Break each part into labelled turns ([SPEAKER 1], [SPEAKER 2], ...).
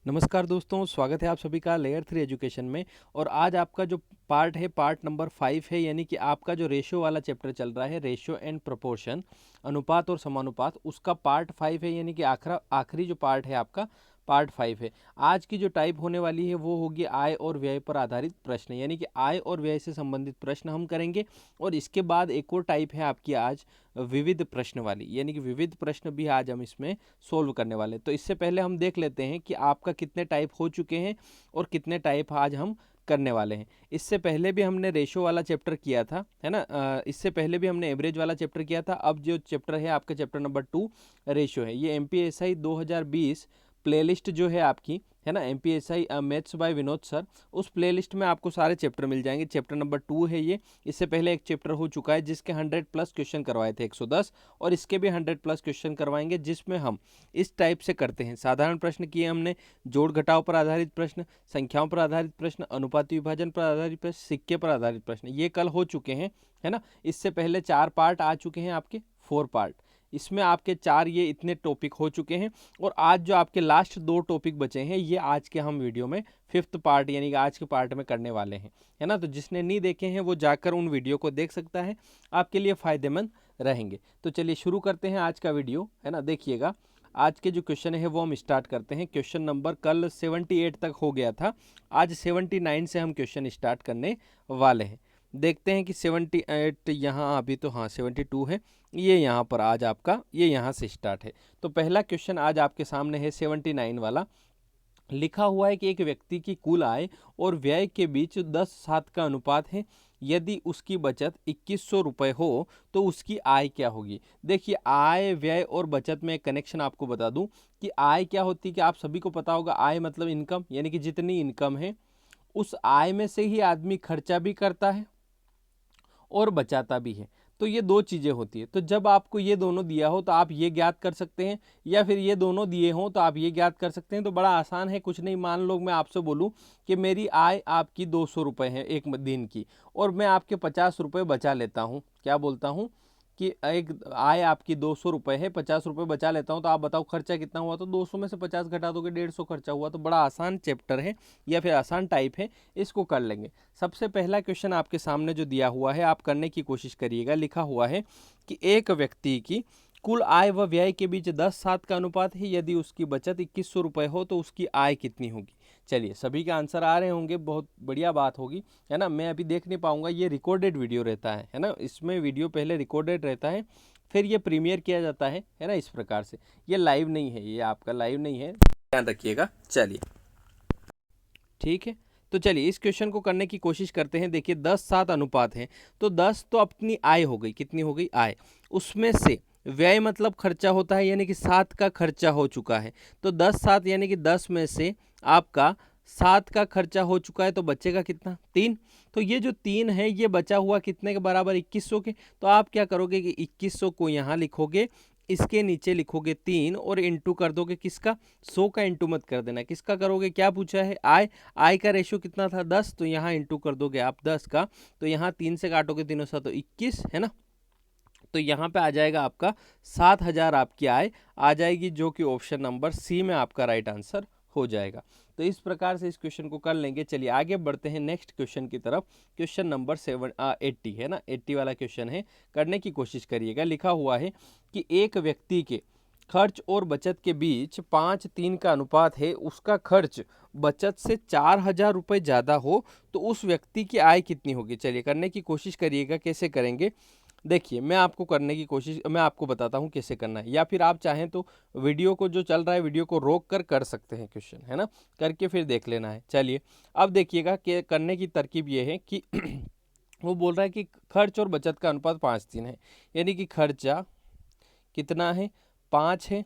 [SPEAKER 1] नमस्कार दोस्तों, स्वागत है आप सभी का लेयर 3 एजुकेशन में। और आज आपका जो पार्ट है, पार्ट नंबर 5 है, यानी कि आपका जो रेशियो वाला चैप्टर चल रहा है, रेशियो एंड प्रोपोर्शन, अनुपात और समानुपात, उसका पार्ट 5 है, यानी कि आखिरी जो पार्ट है आपका पार्ट 5 है। आज की जो टाइप होने वाली है वो होगी आय और व्यय पर आधारित प्रश्न, यानी कि आय और व्यय से संबंधित प्रश्न हम करेंगे। और इसके बाद एक और टाइप है आपकी आज विविध प्रश्न वाली, यानी कि विविध प्रश्न भी आज हम इसमें सोल्व करने वाले हैं। तो इससे पहले हम देख लेते हैं कि आपका कितने टाइप हो चुके हैं और कितने टाइप आज हम करने वाले हैं। इससे पहले भी हमने रेशो वाला चैप्टर किया था, है ना। इससे पहले भी हमने एवरेज वाला चैप्टर किया था। अब जो चैप्टर है आपका चैप्टर नंबर 2 रेशो है, ये एमपीएसआई 2020 प्लेलिस्ट जो है आपकी, है ना, MPSI maths by Vinod sir, उस प्लेलिस्ट में आपको सारे चैप्टर मिल जाएंगे। चैप्टर नंबर 2 है ये। इससे पहले एक चैप्टर हो चुका है जिसके 100+ क्वेश्चन करवाए थे, 110, और इसके भी 100+ क्वेश्चन करवाएंगे, जिसमें हम इस टाइप से करते हैं। साधारण प्रश्न किए हमने, जोड़ घटाव पर आधारित प्रश्न, संख्याओं पर आधारित प्रश्न, अनुपाती विभाजन पर आधारित प्रश्न, सिक्के पर आधारित प्रश्न, ये कल हो चुके हैं, है ना। इससे पहले 4 पार्ट आ चुके हैं आपके, 4 पार्ट, इसमें आपके 4 ये इतने टॉपिक हो चुके हैं। और आज जो आपके लास्ट 2 टॉपिक बचे हैं, ये आज के हम वीडियो में 5th पार्ट, यानी कि आज के पार्ट में करने वाले हैं, है ना। तो जिसने नहीं देखे हैं वो जाकर उन वीडियो को देख सकता है, आपके लिए फ़ायदेमंद रहेंगे। तो चलिए शुरू करते हैं आज का वीडियो, है ना। देखिएगा, आज के जो क्वेश्चन है वो हम स्टार्ट करते हैं। क्वेश्चन नंबर कल 78 तक हो गया था, आज 79 से हम क्वेश्चन स्टार्ट करने वाले हैं। देखते हैं कि 78 यहाँ, अभी तो हाँ 72 है, ये यहाँ पर आज आपका ये यहाँ से स्टार्ट है। तो पहला क्वेश्चन आज आपके सामने है 79 वाला। लिखा हुआ है कि एक व्यक्ति की कुल आय और व्यय के बीच 10:7 का अनुपात है। यदि उसकी बचत 2100 रुपये हो तो उसकी आय क्या होगी। देखिए, आय, व्यय और बचत में एक कनेक्शन आपको बता दूं कि आय क्या होती है, कि आप सभी को पता होगा, आय मतलब इनकम, यानी कि जितनी इनकम है उस आय में से ही आदमी खर्चा भी करता है और बचाता भी है। तो ये 2 चीज़ें होती है। तो जब आपको ये दोनों दिया हो तो आप ये ज्ञात कर सकते हैं, या फिर ये दोनों दिए हों तो आप ये ज्ञात कर सकते हैं। तो बड़ा आसान है, कुछ नहीं। मान लो मैं आपसे बोलूं कि मेरी आय आपकी 200 रुपये है एक दिन की, और मैं आपके 50 रुपये बचा लेता हूँ। क्या बोलता हूँ कि एक आय आपकी 200 रुपये है, 50 रुपये बचा लेता हूँ, तो आप बताओ खर्चा कितना हुआ। तो 200 में से 50 घटा दोगे, 150 खर्चा हुआ। तो बड़ा आसान चैप्टर है, या फिर आसान टाइप है, इसको कर लेंगे। सबसे पहला क्वेश्चन आपके सामने जो दिया हुआ है, आप करने की कोशिश करिएगा। लिखा हुआ है कि एक व्यक्ति की कुल आय व व्यय के बीच 10:7 का अनुपात है। यदि उसकी बचत 2100 रुपये हो तो उसकी आय कितनी होगी। चलिए, सभी के आंसर आ रहे होंगे, बहुत बढ़िया बात होगी, है ना। मैं अभी देख नहीं पाऊंगा, ये रिकॉर्डेड वीडियो रहता है ना। इसमें वीडियो पहले रिकॉर्डेड रहता है, फिर ये प्रीमियर किया जाता है ना, इस प्रकार से। ये लाइव नहीं है, ये आपका लाइव नहीं है, ध्यान रखिएगा। चलिए, ठीक है। तो चलिए इस क्वेश्चन को करने की कोशिश करते हैं। देखिए, 10:7 अनुपात है, तो 10 तो अपनी आय हो गई, कितनी हो गई, आय। उसमें से व्यय मतलब खर्चा होता है, यानी कि 7 का खर्चा हो चुका है। तो 10:7 यानी कि 10 में से आपका 7 का खर्चा हो चुका है, तो बचेगा कितना, 3। तो ये जो 3 है ये बचा हुआ कितने के बराबर, 2100 के। तो आप क्या करोगे कि 2100 को यहाँ लिखोगे, इसके नीचे लिखोगे 3 और इंटू कर दोगे किसका, 100 का। इंटू मत कर देना, किसका करोगे, क्या पूछा है, आय। आय का रेशियो कितना था, 10, तो यहाँ इंटू कर दोगे आप 10 का। तो यहाँ 3 से काटोगे, 3 और 7 21, है ना। तो यहाँ पे आ जाएगा आपका 7000 आपकी आय आ जाएगी, जो कि ऑप्शन नंबर सी में आपका राइट आंसर हो जाएगा। तो इस प्रकार से इस क्वेश्चन को कर लेंगे। चलिए आगे बढ़ते हैं नेक्स्ट क्वेश्चन की तरफ। क्वेश्चन नंबर 80 है ना, 80 वाला क्वेश्चन है, करने की कोशिश करिएगा। लिखा हुआ है कि एक व्यक्ति के खर्च और बचत के बीच 5:3 का अनुपात है। उसका खर्च बचत से 4000 रुपये ज़्यादा हो तो उस व्यक्ति की आय कितनी होगी। चलिए करने की कोशिश करिएगा, कैसे करेंगे। देखिए, मैं आपको बताता हूँ कैसे करना है, या फिर आप चाहें तो वीडियो को जो चल रहा है वीडियो को रोक कर सकते हैं क्वेश्चन, है ना, करके फिर देख लेना है। चलिए अब देखिएगा कि करने की तरकीब ये है कि वो बोल रहा है कि खर्च और बचत का अनुपात 5:3 है, यानी कि खर्चा कितना है, 5 है,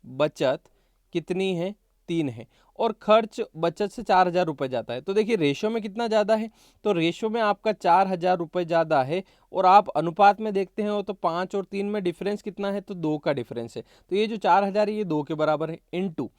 [SPEAKER 1] बचत कितनी है, 3 है, और खर्च बचत से 4000 रुपये जाता है। तो देखिए रेशो में कितना ज़्यादा है, तो रेशो में आपका 4000 रुपये ज़्यादा है। और आप अनुपात में देखते हो तो 5 और 3 में डिफरेंस कितना है, तो 2 का डिफरेंस है। तो ये जो 4000 है ये 2 के बराबर है, इनटू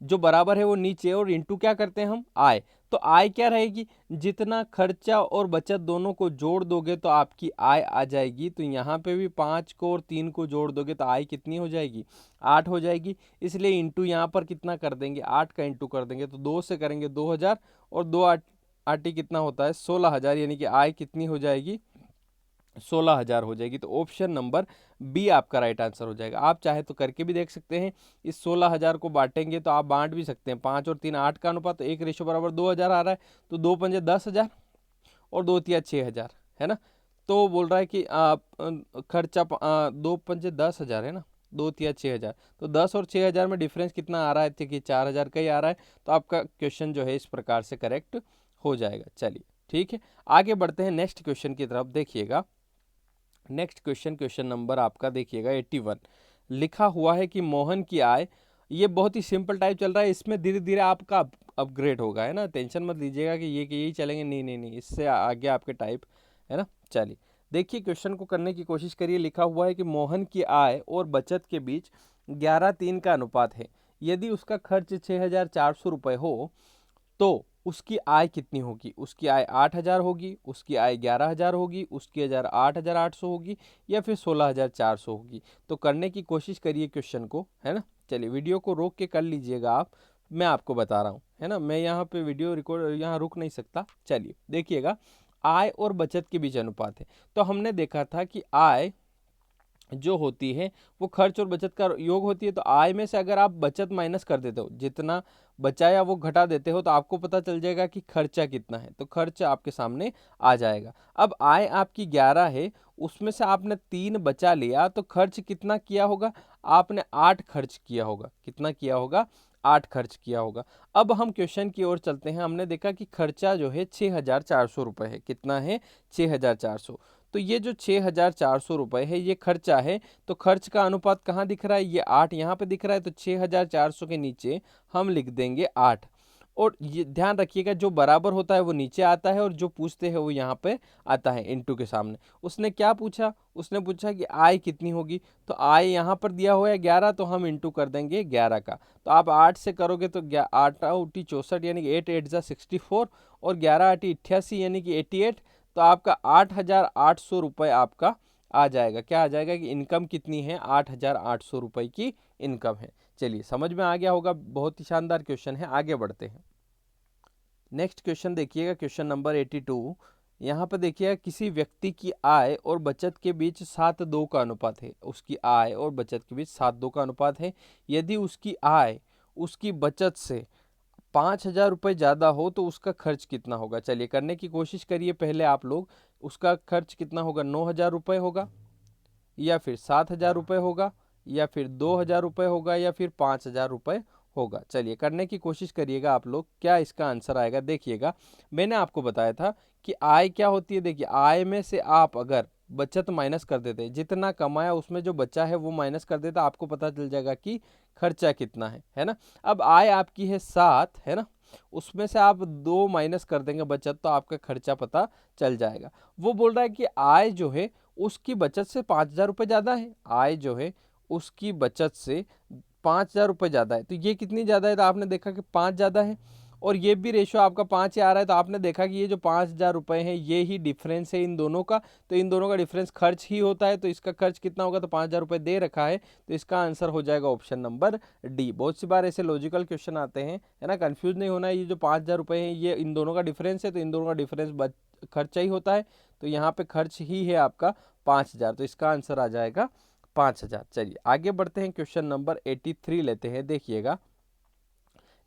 [SPEAKER 1] जो बराबर है वो नीचे, और इंटू क्या करते हैं हम, आय। तो आय क्या रहेगी, जितना खर्चा और बचत दोनों को जोड़ दोगे तो आपकी आय आ जाएगी। तो यहाँ पे भी 5 को और 3 को जोड़ दोगे तो आय कितनी हो जाएगी, 8 हो जाएगी। इसलिए इंटू यहाँ पर कितना कर देंगे, 8 का इंटू कर देंगे तो 2 से करेंगे 2000 और 2 आठ कितना होता है 16,000, यानी कि आय कितनी हो जाएगी 16,000 हो जाएगी। तो ऑप्शन नंबर बी आपका राइट आंसर हो जाएगा। आप चाहे तो करके भी देख सकते हैं, इस 16,000 को बांटेंगे तो आप बांट भी सकते हैं, 5 और 3 8 का अनुपात, तो 1 रेशो बराबर 2,000 आ रहा है, तो 2 पंजे 10,000 और 2 तिया 6,000 है ना। तो बोल रहा है कि खर्चा 2 पंजे 10,000 है ना, 2 तिया 6,000, तो 10 और 6,000 में डिफरेंस कितना आ रहा है, कि 4,000 का ही आ रहा है। तो आपका क्वेश्चन जो है इस प्रकार से करेक्ट हो जाएगा। चलिए ठीक है, आगे बढ़ते हैं नेक्स्ट क्वेश्चन की तरफ। देखिएगा नेक्स्ट क्वेश्चन, क्वेश्चन नंबर आपका देखिएगा 81। लिखा हुआ है कि मोहन की आय, ये बहुत ही सिंपल टाइप चल रहा है, इसमें धीरे धीरे आपका अपग्रेड होगा, है ना, टेंशन मत लीजिएगा कि ये कि यही चलेंगे, नहीं नहीं नहीं, इससे आगे आपके टाइप है ना। चलिए देखिए क्वेश्चन को करने की कोशिश करिए। लिखा हुआ है कि मोहन की आय और बचत के बीच 11:3 का अनुपात है। यदि उसका खर्च 6,400 रुपये हो तो उसकी आय कितनी होगी। उसकी आय 8,000 होगी, उसकी आय 11,000 होगी, उसकी 8,800 होगी, या फिर 16,400 होगी। तो करने की कोशिश करिए क्वेश्चन को, है ना। चलिए वीडियो को रोक के कर लीजिएगा आप, मैं आपको बता रहा हूँ, है ना, मैं यहाँ पे वीडियो रिकॉर्ड यहाँ रुक नहीं सकता। चलिए देखिएगा, आय और बचत के बीच अनुपात है। तो हमने देखा था कि आय जो होती है वो खर्च और बचत का योग होती है। तो आय में से अगर आप बचत माइनस कर देते हो, जितना बचाया वो घटा देते हो, तो आपको पता चल जाएगा कि खर्चा कितना है। तो खर्चा आपके सामने आ जाएगा। अब आय आपकी 11 है, उसमें से आपने 3 बचा लिया, तो खर्च कितना किया होगा, आपने 8 खर्च किया होगा। कितना किया होगा, 8 खर्च किया होगा। अब हम क्वेश्चन की ओर चलते हैं। हमने देखा कि खर्चा जो है 6,400 रुपये है। कितना है, 6,400। तो ये जो 6,400 रुपये है ये खर्चा है। तो खर्च का अनुपात कहाँ दिख रहा है, ये 8 यहाँ पे दिख रहा है। तो 6,400 के नीचे हम लिख देंगे 8। और ये ध्यान रखिएगा, जो बराबर होता है वो नीचे आता है और जो पूछते हैं वो यहाँ पे आता है इनटू के सामने। उसने क्या पूछा, उसने पूछा कि आय कितनी होगी। तो आय यहाँ पर दिया हुआ है 11, तो हम इनटू कर देंगे 11 का। तो आप 8 से करोगे तो 8 8 64, यानी कि 8 8 64, और 11 8 88, यानी कि 88। तो आपका 8,800 रुपये आपका आ जाएगा। क्या आ जाएगा कि इनकम कितनी है, 8,800 रुपये की इनकम है। चलिए समझ में आ गया होगा, बहुत ही शानदार क्वेश्चन है। आगे बढ़ते हैं, नेक्स्ट क्वेश्चन देखिएगा, क्वेश्चन नंबर 82। यहाँ पर देखिएगा, किसी व्यक्ति की आय और बचत के बीच 7:2 का अनुपात है। उसकी आय और बचत के बीच 7:2 का अनुपात है। यदि उसकी आय उसकी बचत से 5,000 रुपये ज़्यादा हो तो उसका खर्च कितना होगा। चलिए करने की कोशिश करिए पहले आप लोग। उसका खर्च कितना होगा, 9,000 रुपये होगा, या फिर 7,000 रुपये होगा, या फिर 2,000 रुपये होगा, या फिर 5,000 रुपये होगा। चलिए करने की कोशिश करिएगा आप लोग, क्या इसका आंसर आएगा। देखिएगा मैंने आपको बताया था कि आय क्या होती है। देखिए आय में से आप अगर बचत माइनस कर देते हैं, जितना कमाया उसमें जो बचा है वो माइनस कर देता, आपको पता चल जाएगा कि खर्चा कितना है ना। अब आय आपकी है 7, है ना, उसमें से आप 2 माइनस कर देंगे बचत, तो आपका खर्चा पता चल जाएगा। वो बोल रहा है कि आय जो है उसकी बचत से 5,000 रुपये ज़्यादा है। आय जो है उसकी बचत से 5,000 रुपये ज़्यादा है। तो ये कितनी ज़्यादा है, तो आपने देखा कि 5 ज़्यादा है, और ये भी रेशो आपका 5 ही आ रहा है। तो आपने देखा कि ये जो 5,000 रुपये है ये ही डिफरेंस है इन दोनों का। तो इन दोनों का डिफरेंस खर्च ही होता है। तो इसका खर्च कितना होगा, तो 5,000 रुपये दे रखा है। तो इसका आंसर हो जाएगा ऑप्शन नंबर डी। बहुत सी बार ऐसे लॉजिकल क्वेश्चन आते हैं, है ना, कंफ्यूज नहीं होना है। ये जो 5,000 रुपये है ये इन दोनों का डिफरेंस है, तो इन दोनों का डिफरेंस खर्चा ही होता है। तो यहाँ पे खर्च ही है आपका 5,000। तो इसका आंसर आ जाएगा 5,000। चलिए आगे बढ़ते हैं, क्वेश्चन नंबर 83 लेते हैं। देखिएगा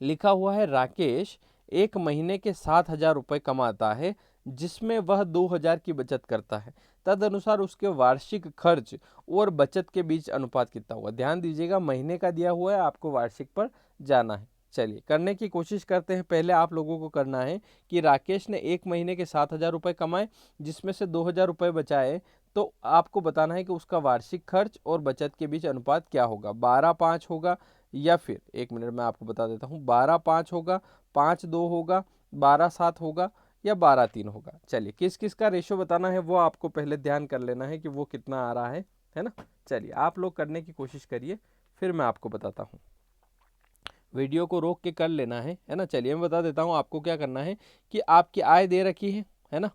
[SPEAKER 1] लिखा हुआ है, राकेश एक महीने के 7,000 रुपये कमाता है, जिसमें वह 2,000 की बचत करता है। तदनुसार उसके वार्षिक खर्च और बचत के बीच अनुपात कितना हुआ। ध्यान दीजिएगा, महीने का दिया हुआ है, आपको वार्षिक पर जाना है। चलिए करने की कोशिश करते हैं। पहले आप लोगों को करना है कि राकेश ने एक महीने के 7,000 रुपये कमाए, जिसमें से 2,000 रुपये बचाए। तो आपको बताना है कि उसका वार्षिक खर्च और बचत के बीच अनुपात क्या होगा। 12:5 होगा, या फिर एक मिनट मैं आपको बता देता हूँ, 12:5 होगा, 5:2 होगा, 12:7 होगा, या 12:3 होगा। चलिए किस किस का रेशो बताना है वो आपको पहले ध्यान कर लेना है कि वो कितना आ रहा है ना। चलिए आप लोग करने की कोशिश करिए, फिर मैं आपको बताता हूँ। वीडियो को रोक के कर लेना है ना। चलिए मैं बता देता हूँ आपको क्या करना है कि आपकी आय दे रखी है ना,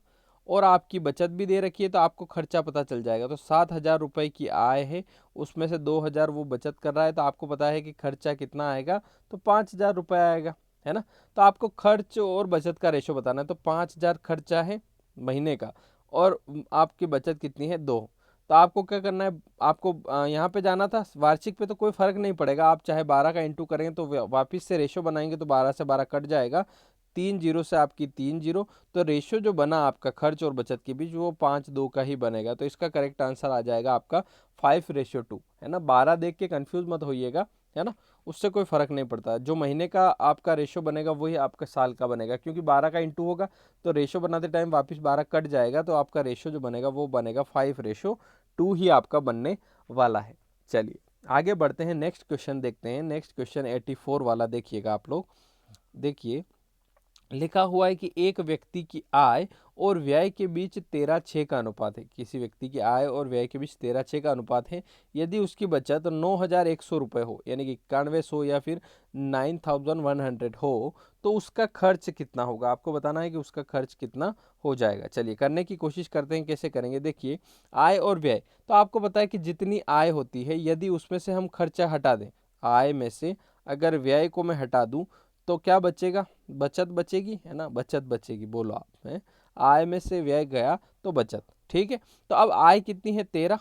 [SPEAKER 1] और आपकी बचत भी दे रखी है, तो आपको खर्चा पता चल जाएगा। तो 7,000 रुपये की आय है, उसमें से 2,000 वो बचत कर रहा है, तो आपको पता है कि खर्चा कितना आएगा, तो 5,000 रुपये आएगा, है ना। तो आपको खर्च और बचत का रेशो बताना है। तो 5,000 खर्चा है महीने का, और आपकी बचत कितनी है, 2। तो आपको क्या करना है, आपको यहाँ पे जाना था वार्षिक पे, तो कोई फर्क नहीं पड़ेगा, आप चाहे 12 का इंटू करेंगे तो वापस से रेशो बनाएंगे तो 12 से 12 कट जाएगा, 3 जीरो से आपकी 3 जीरो, तो रेशो जो बना आपका खर्च और बचत के बीच वो 5:2 का ही बनेगा। तो इसका करेक्ट आंसर आ जाएगा आपका 5:2, है ना। 12 देख के कंफ्यूज मत होइएगा, है ना, उससे कोई फर्क नहीं पड़ता। जो महीने का आपका रेशो बनेगा वही आपका साल का बनेगा, क्योंकि 12 का इंटू होगा तो रेशो बनाते टाइम वापस 12 कट जाएगा, तो आपका रेशो जो बनेगा वो बनेगा 5:2 ही आपका बनने वाला है। चलिए आगे बढ़ते हैं, नेक्स्ट क्वेश्चन देखते हैं। नेक्स्ट क्वेश्चन 84 वाला देखिएगा आप लोग। देखिए लिखा हुआ है कि एक व्यक्ति की आय और व्यय के बीच 13:6 का अनुपात है। किसी व्यक्ति की आय और व्यय के बीच 13:6 का अनुपात है। यदि उसकी बचत 9,100 रुपये हो, यानी कि 9100 या फिर 9,100 हो, तो उसका खर्च कितना होगा। आपको बताना है कि उसका खर्च कितना हो जाएगा। चलिए करने की कोशिश करते हैं, कैसे करेंगे। देखिए आय और व्यय, तो आपको पता है कि जितनी आय होती है यदि उसमें से हम खर्चा हटा दें, आय में से अगर व्यय को मैं हटा दूं तो क्या बचेगा, बचत बचेगी, है ना, बचत बचेगी। बोलो आप, है आय में से व्यय गया तो बचत, ठीक है। तो अब आय कितनी है, 13,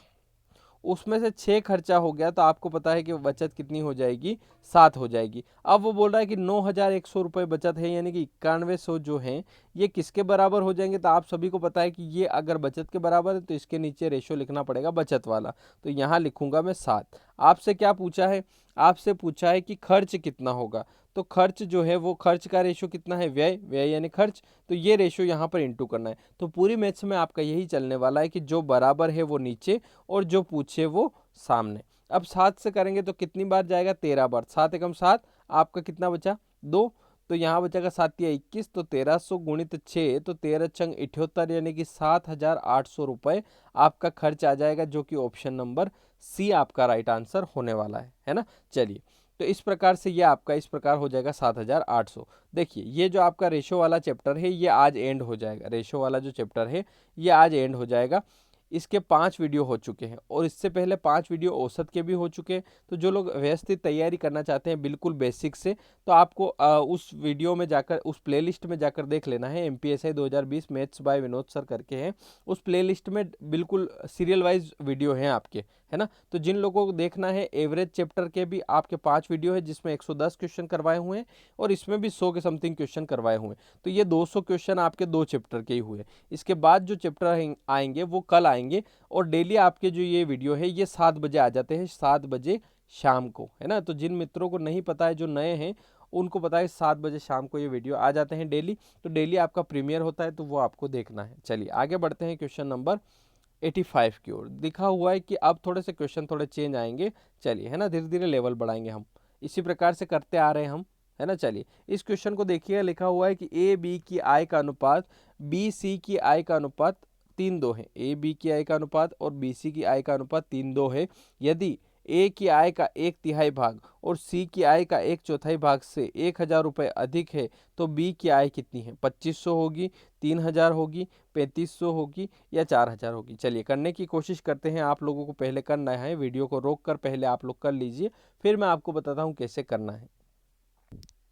[SPEAKER 1] उसमें से 6 खर्चा हो गया, तो आपको पता है कि बचत कितनी हो जाएगी, 7 हो जाएगी। अब वो बोल रहा है कि 9,100 रुपये बचत है, यानी कि 9100 जो है ये किसके बराबर हो जाएंगे। तो आप सभी को पता है कि ये अगर बचत के बराबर है तो इसके नीचे रेशो लिखना पड़ेगा बचत वाला, तो यहाँ लिखूंगा मैं 7। आपसे क्या पूछा है, आपसे पूछा है कि खर्च कितना होगा। तो खर्च जो है वो खर्च का रेशो कितना है, व्यय, व्यय यानी खर्च, तो ये रेशो यहाँ पर इंटू करना है। तो पूरी मैथ्स में आपका यही चलने वाला है कि जो बराबर है वो नीचे और जो पूछे वो सामने। अब 7 से करेंगे तो कितनी बार जाएगा, 13 बार। 7 एकम 7, आपका कितना बचा, 2, तो यहाँ बचेगा 7 या 21, तो 1300 गुणित 6, तो 13 छंग 78, यानी कि 7,800 रुपये आपका खर्च आ जाएगा, जो कि ऑप्शन नंबर सी आपका राइट आंसर होने वाला है ना। चलिए तो इस प्रकार से ये आपका इस प्रकार हो जाएगा 7,800। देखिए ये जो आपका रेशो वाला चैप्टर है ये आज एंड हो जाएगा, रेशो वाला जो चैप्टर है ये आज एंड हो जाएगा। इसके 5 वीडियो हो चुके हैं और इससे पहले 5 वीडियो औसत के भी हो चुके हैं। तो जो लोग व्यवस्थित तैयारी करना चाहते हैं बिल्कुल बेसिक से, तो आपको उस वीडियो में जाकर उस प्लेलिस्ट में जाकर देख लेना है। MPSI 2020 maths by Vinod sir करके हैं, उस प्लेलिस्ट में बिल्कुल सीरियल वाइज वीडियो हैं आपके, है ना। तो जिन लोगों को देखना है एवरेज चैप्टर के भी आपके 5 वीडियो है, जिसमें 110 क्वेश्चन करवाए हुए हैं और इसमें भी 100 के समथिंग क्वेश्चन करवाए हुए हैं। तो ये 200 क्वेश्चन आपके 2 चैप्टर के ही हुए। इसके बाद जो चैप्टर आएंगे वो कल आएंगे, और डेली आपके जो ये वीडियो है ये 7 बजे आ जाते हैं, 7 बजे शाम को, है ना। तो जिन मित्रों को नहीं पता है, जो नए हैं, उनको पता है 7 बजे शाम को ये वीडियो आ जाते हैं डेली। तो डेली आपका प्रीमियर होता है, तो वो आपको देखना है। चलिए आगे बढ़ते हैं क्वेश्चन नंबर 85 की ओर। लिखा हुआ है कि अब थोड़े से क्वेश्चन थोड़े चेंज आएंगे, चलिए, है ना, धीरे धीरे लेवल बढ़ाएंगे हम, इसी प्रकार से करते आ रहे हैं हम, है ना। चलिए इस क्वेश्चन को देखिए, लिखा हुआ है कि ए बी की आय का अनुपात बी सी की आय का अनुपात 3:2 है। ए बी की आय का अनुपात और बी सी की आय का अनुपात 3:2 है। यदि ए की आय का 1/3 भाग और सी की आय का 1/4 भाग से 1,000 रुपये अधिक है, तो बी की आय कितनी है, 2500 होगी, 3,000 होगी, 3500 होगी या 4,000 होगी। चलिए करने की कोशिश करते हैं। आप लोगों को पहले करना है, वीडियो को रोक कर पहले आप लोग कर लीजिए, फिर मैं आपको बताता हूँ कैसे करना है।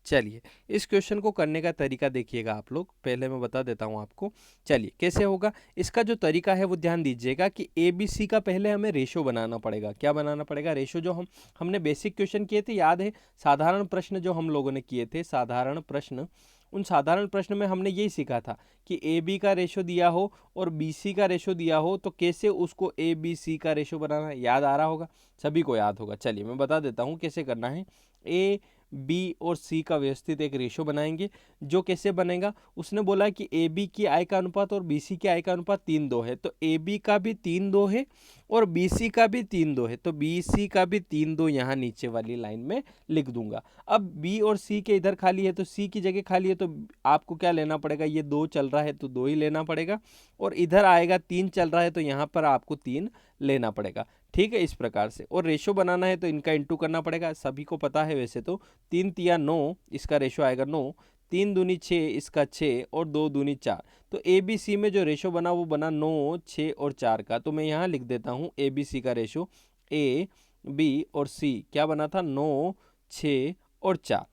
[SPEAKER 1] चलिए इस क्वेश्चन को करने का तरीका देखिएगा आप लोग, पहले मैं बता देता हूँ आपको। चलिए कैसे होगा, इसका जो तरीका है वो ध्यान दीजिएगा कि ए बी सी का पहले हमें रेशो बनाना पड़ेगा। क्या बनाना पड़ेगा, रेशो। जो हमने बेसिक क्वेश्चन किए थे, याद है, साधारण प्रश्न जो हम लोगों ने किए थे, साधारण प्रश्न, उन साधारण प्रश्न में हमने यही सीखा था कि ए बी का रेशो दिया हो और बी सी का रेशो दिया हो तो कैसे उसको ए बी सी का रेशो बनाना, याद आ रहा होगा, सभी को याद होगा। चलिए मैं बता देता हूँ कैसे करना है। ए बी और सी का व्यवस्थित एक रेशो बनाएंगे, जो कैसे बनेगा, उसने बोला कि ए बी की आय का अनुपात और बी सी की आय का अनुपात 3:2 है, तो ए बी का भी 3:2 है और बी सी का भी 3:2 है, तो बी सी का भी 3:2 यहाँ नीचे वाली लाइन में लिख दूंगा। अब बी और सी के इधर खाली है तो सी की जगह खाली है, तो आपको क्या लेना पड़ेगा, ये 2 चल रहा है तो 2 ही लेना पड़ेगा, और इधर आएगा 3 चल रहा है तो यहाँ पर आपको 3 लेना पड़ेगा। ठीक है, इस प्रकार से। और रेशो बनाना है तो इनका इंटू करना पड़ेगा, सभी को पता है वैसे तो। 3 तिया 9, इसका रेशो आएगा 9, 3 दूनी 6, इसका 6, और 2 दूनी 4। तो ए बी सी में जो रेशो बना वो बना 9, 6 और 4 का। तो मैं यहाँ लिख देता हूँ ए बी सी का रेशो, ए बी और सी क्या बना था, 9, 6 और 4।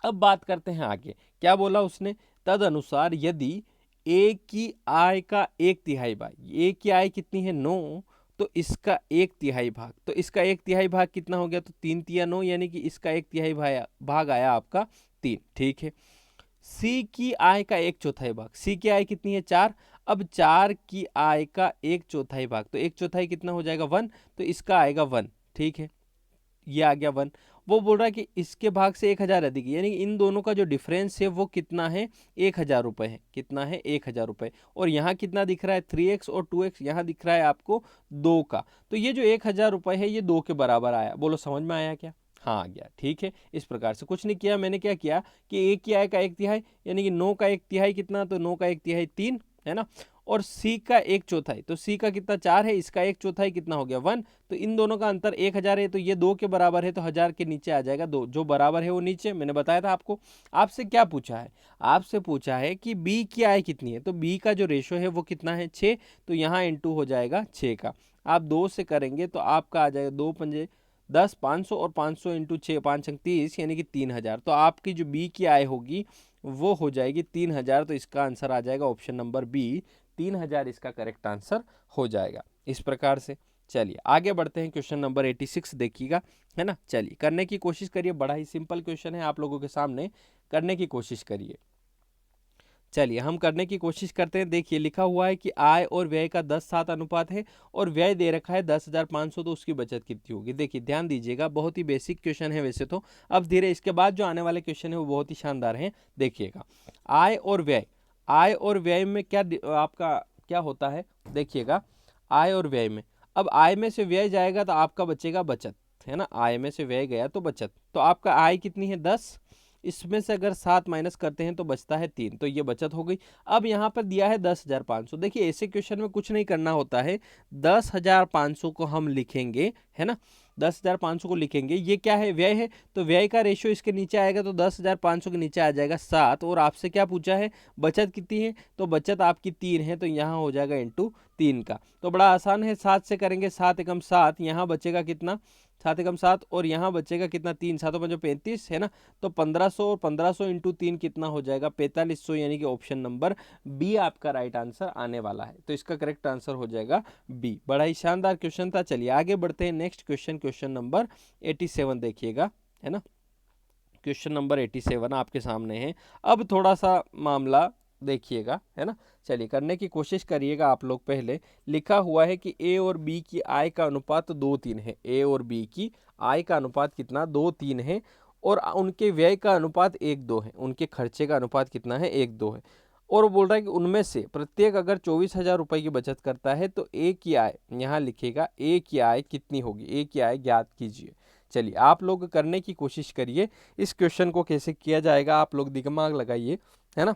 [SPEAKER 1] अब बात करते हैं आगे, क्या बोला उसने, तद अनुसार यदि ए की आय का 1/3 भाग, ए की आय कितनी है 9, तो इसका 1/3 भाग, तो इसका 1/3 भाग कितना हो गया, तो 3 तिया 9, यानी कि इसका 1/3 भाग आया आपका 3। ठीक है, सी की आय का 1/4 भाग, सी की आय कितनी है 4, अब 4 की आय का 1/4 भाग, तो 1/4 कितना हो जाएगा 1, तो इसका आएगा 1। ठीक है, ये आ गया 1। वो बोल रहा है कि इसके भाग से 1000 अधिक, यानी कि इन दोनों का जो डिफरेंस है वो कितना है, 1000 रुपये है। कितना है, 1000 रुपये। और यहाँ कितना दिख रहा है, 3x और 2x, यहाँ दिख रहा है आपको 2 का। तो ये जो 1000 रुपये है ये 2 के बराबर आया। बोलो समझ में आया क्या, हाँ आ गया। ठीक है, इस प्रकार से कुछ नहीं किया मैंने, क्या किया कि ए की आय का 1/3 यानी कि 9 का 1/3 कितना, तो 9 का 1/3 3 है ना, और सी का 1/4, तो सी का कितना 4 है, इसका 1/4 कितना हो गया 1। तो इन दोनों का अंतर 1000 है, तो ये 2 के बराबर है, तो 1000 के नीचे आ जाएगा 2, जो बराबर है वो नीचे। मैंने बताया था आपको। आपसे क्या पूछा है, आपसे पूछा है कि बी की आय कितनी है, तो बी का जो रेशो है वो कितना है 6, तो यहाँ इंटू हो जाएगा 6 का। आप 2 से करेंगे तो आपका आ जाएगा 2 पंजे 10, 500, और 500 इंटू 6, 5 अंक 30, यानी कि 3000। तो आपकी जो बी की आय होगी वो हो जाएगी 3000। तो इसका आंसर आ जाएगा ऑप्शन नंबर बी, 3000 इसका करेक्ट आंसर हो जाएगा। इस प्रकार से चलिए आगे बढ़ते हैं, क्वेश्चन नंबर 86 देखिएगा, है ना। चलिए करने की कोशिश करिए, बड़ा ही सिंपल क्वेश्चन है, आप लोगों के सामने करने की कोशिश करिए। चलिए हम करने की कोशिश करते हैं। देखिए लिखा हुआ है कि आय और व्यय का 10:7 अनुपात है, और व्यय दे रखा है 10,500, तो उसकी बचत कितनी होगी। देखिए ध्यान दीजिएगा, बहुत ही बेसिक क्वेश्चन है वैसे तो। अब धीरे इसके बाद जो आने वाले क्वेश्चन है वो बहुत ही शानदार हैं। देखिएगा आय और व्यय, आय और व्यय में क्या आपका क्या होता है, देखिएगा आय और व्यय में, अब आय में से व्यय जाएगा तो आपका बचेगा बचत, है ना। आय में से व्यय गया तो बचत, तो आपका आय कितनी है 10, इसमें से अगर 7 माइनस करते हैं तो बचता है 3, तो ये बचत हो गई। अब यहाँ पर दिया है 10,500, देखिए ऐसे क्वेश्चन में कुछ नहीं करना होता है, 10,500 को हम लिखेंगे, है ना, 10,500 को लिखेंगे। ये क्या है, व्यय है, तो व्यय का रेशियो इसके नीचे आएगा, तो 10,500 के नीचे आ जाएगा 7। और आपसे क्या पूछा है, बचत कितनी है, तो बचत आपकी 3 है, तो यहाँ हो जाएगा इंटू 3 का। तो बड़ा आसान है, 7 से करेंगे, 7 एकम 7, यहाँ बचेगा कितना, 7 एकम 7, और यहाँ बचेगा कितना 3, 7 पंजो 35, है ना। तो 1500, और 1500 इंटू 3 कितना हो जाएगा 4500, यानी कि ऑप्शन नंबर बी आपका राइट आंसर आने वाला है। तो इसका करेक्ट आंसर हो जाएगा बी। बड़ा ही शानदार क्वेश्चन था। चलिए आगे बढ़ते हैं, नेक्स्ट क्वेश्चन, क्वेश्चन नंबर 87 देखिएगा, है ना। क्वेश्चन नंबर 87 आपके सामने है। अब थोड़ा सा मामला देखिएगा, है ना। चलिए करने की कोशिश करिएगा आप लोग। पहले लिखा हुआ है कि ए और बी की आय का अनुपात 2:3 है, ए और बी की आय का अनुपात कितना 2:3 है, और उनके व्यय का अनुपात 1:2 है, उनके खर्चे का अनुपात कितना है 1:2 है। और वो बोल रहा है कि उनमें से प्रत्येक अगर 24,000 रुपये की बचत करता है तो ए की आय, यहाँ लिखेगा ए की आय कितनी होगी, ए की आय ज्ञात कीजिए। चलिए आप लोग करने की कोशिश करिए, इस क्वेश्चन को कैसे किया जाएगा आप लोग दिमाग लगाइए, है ना।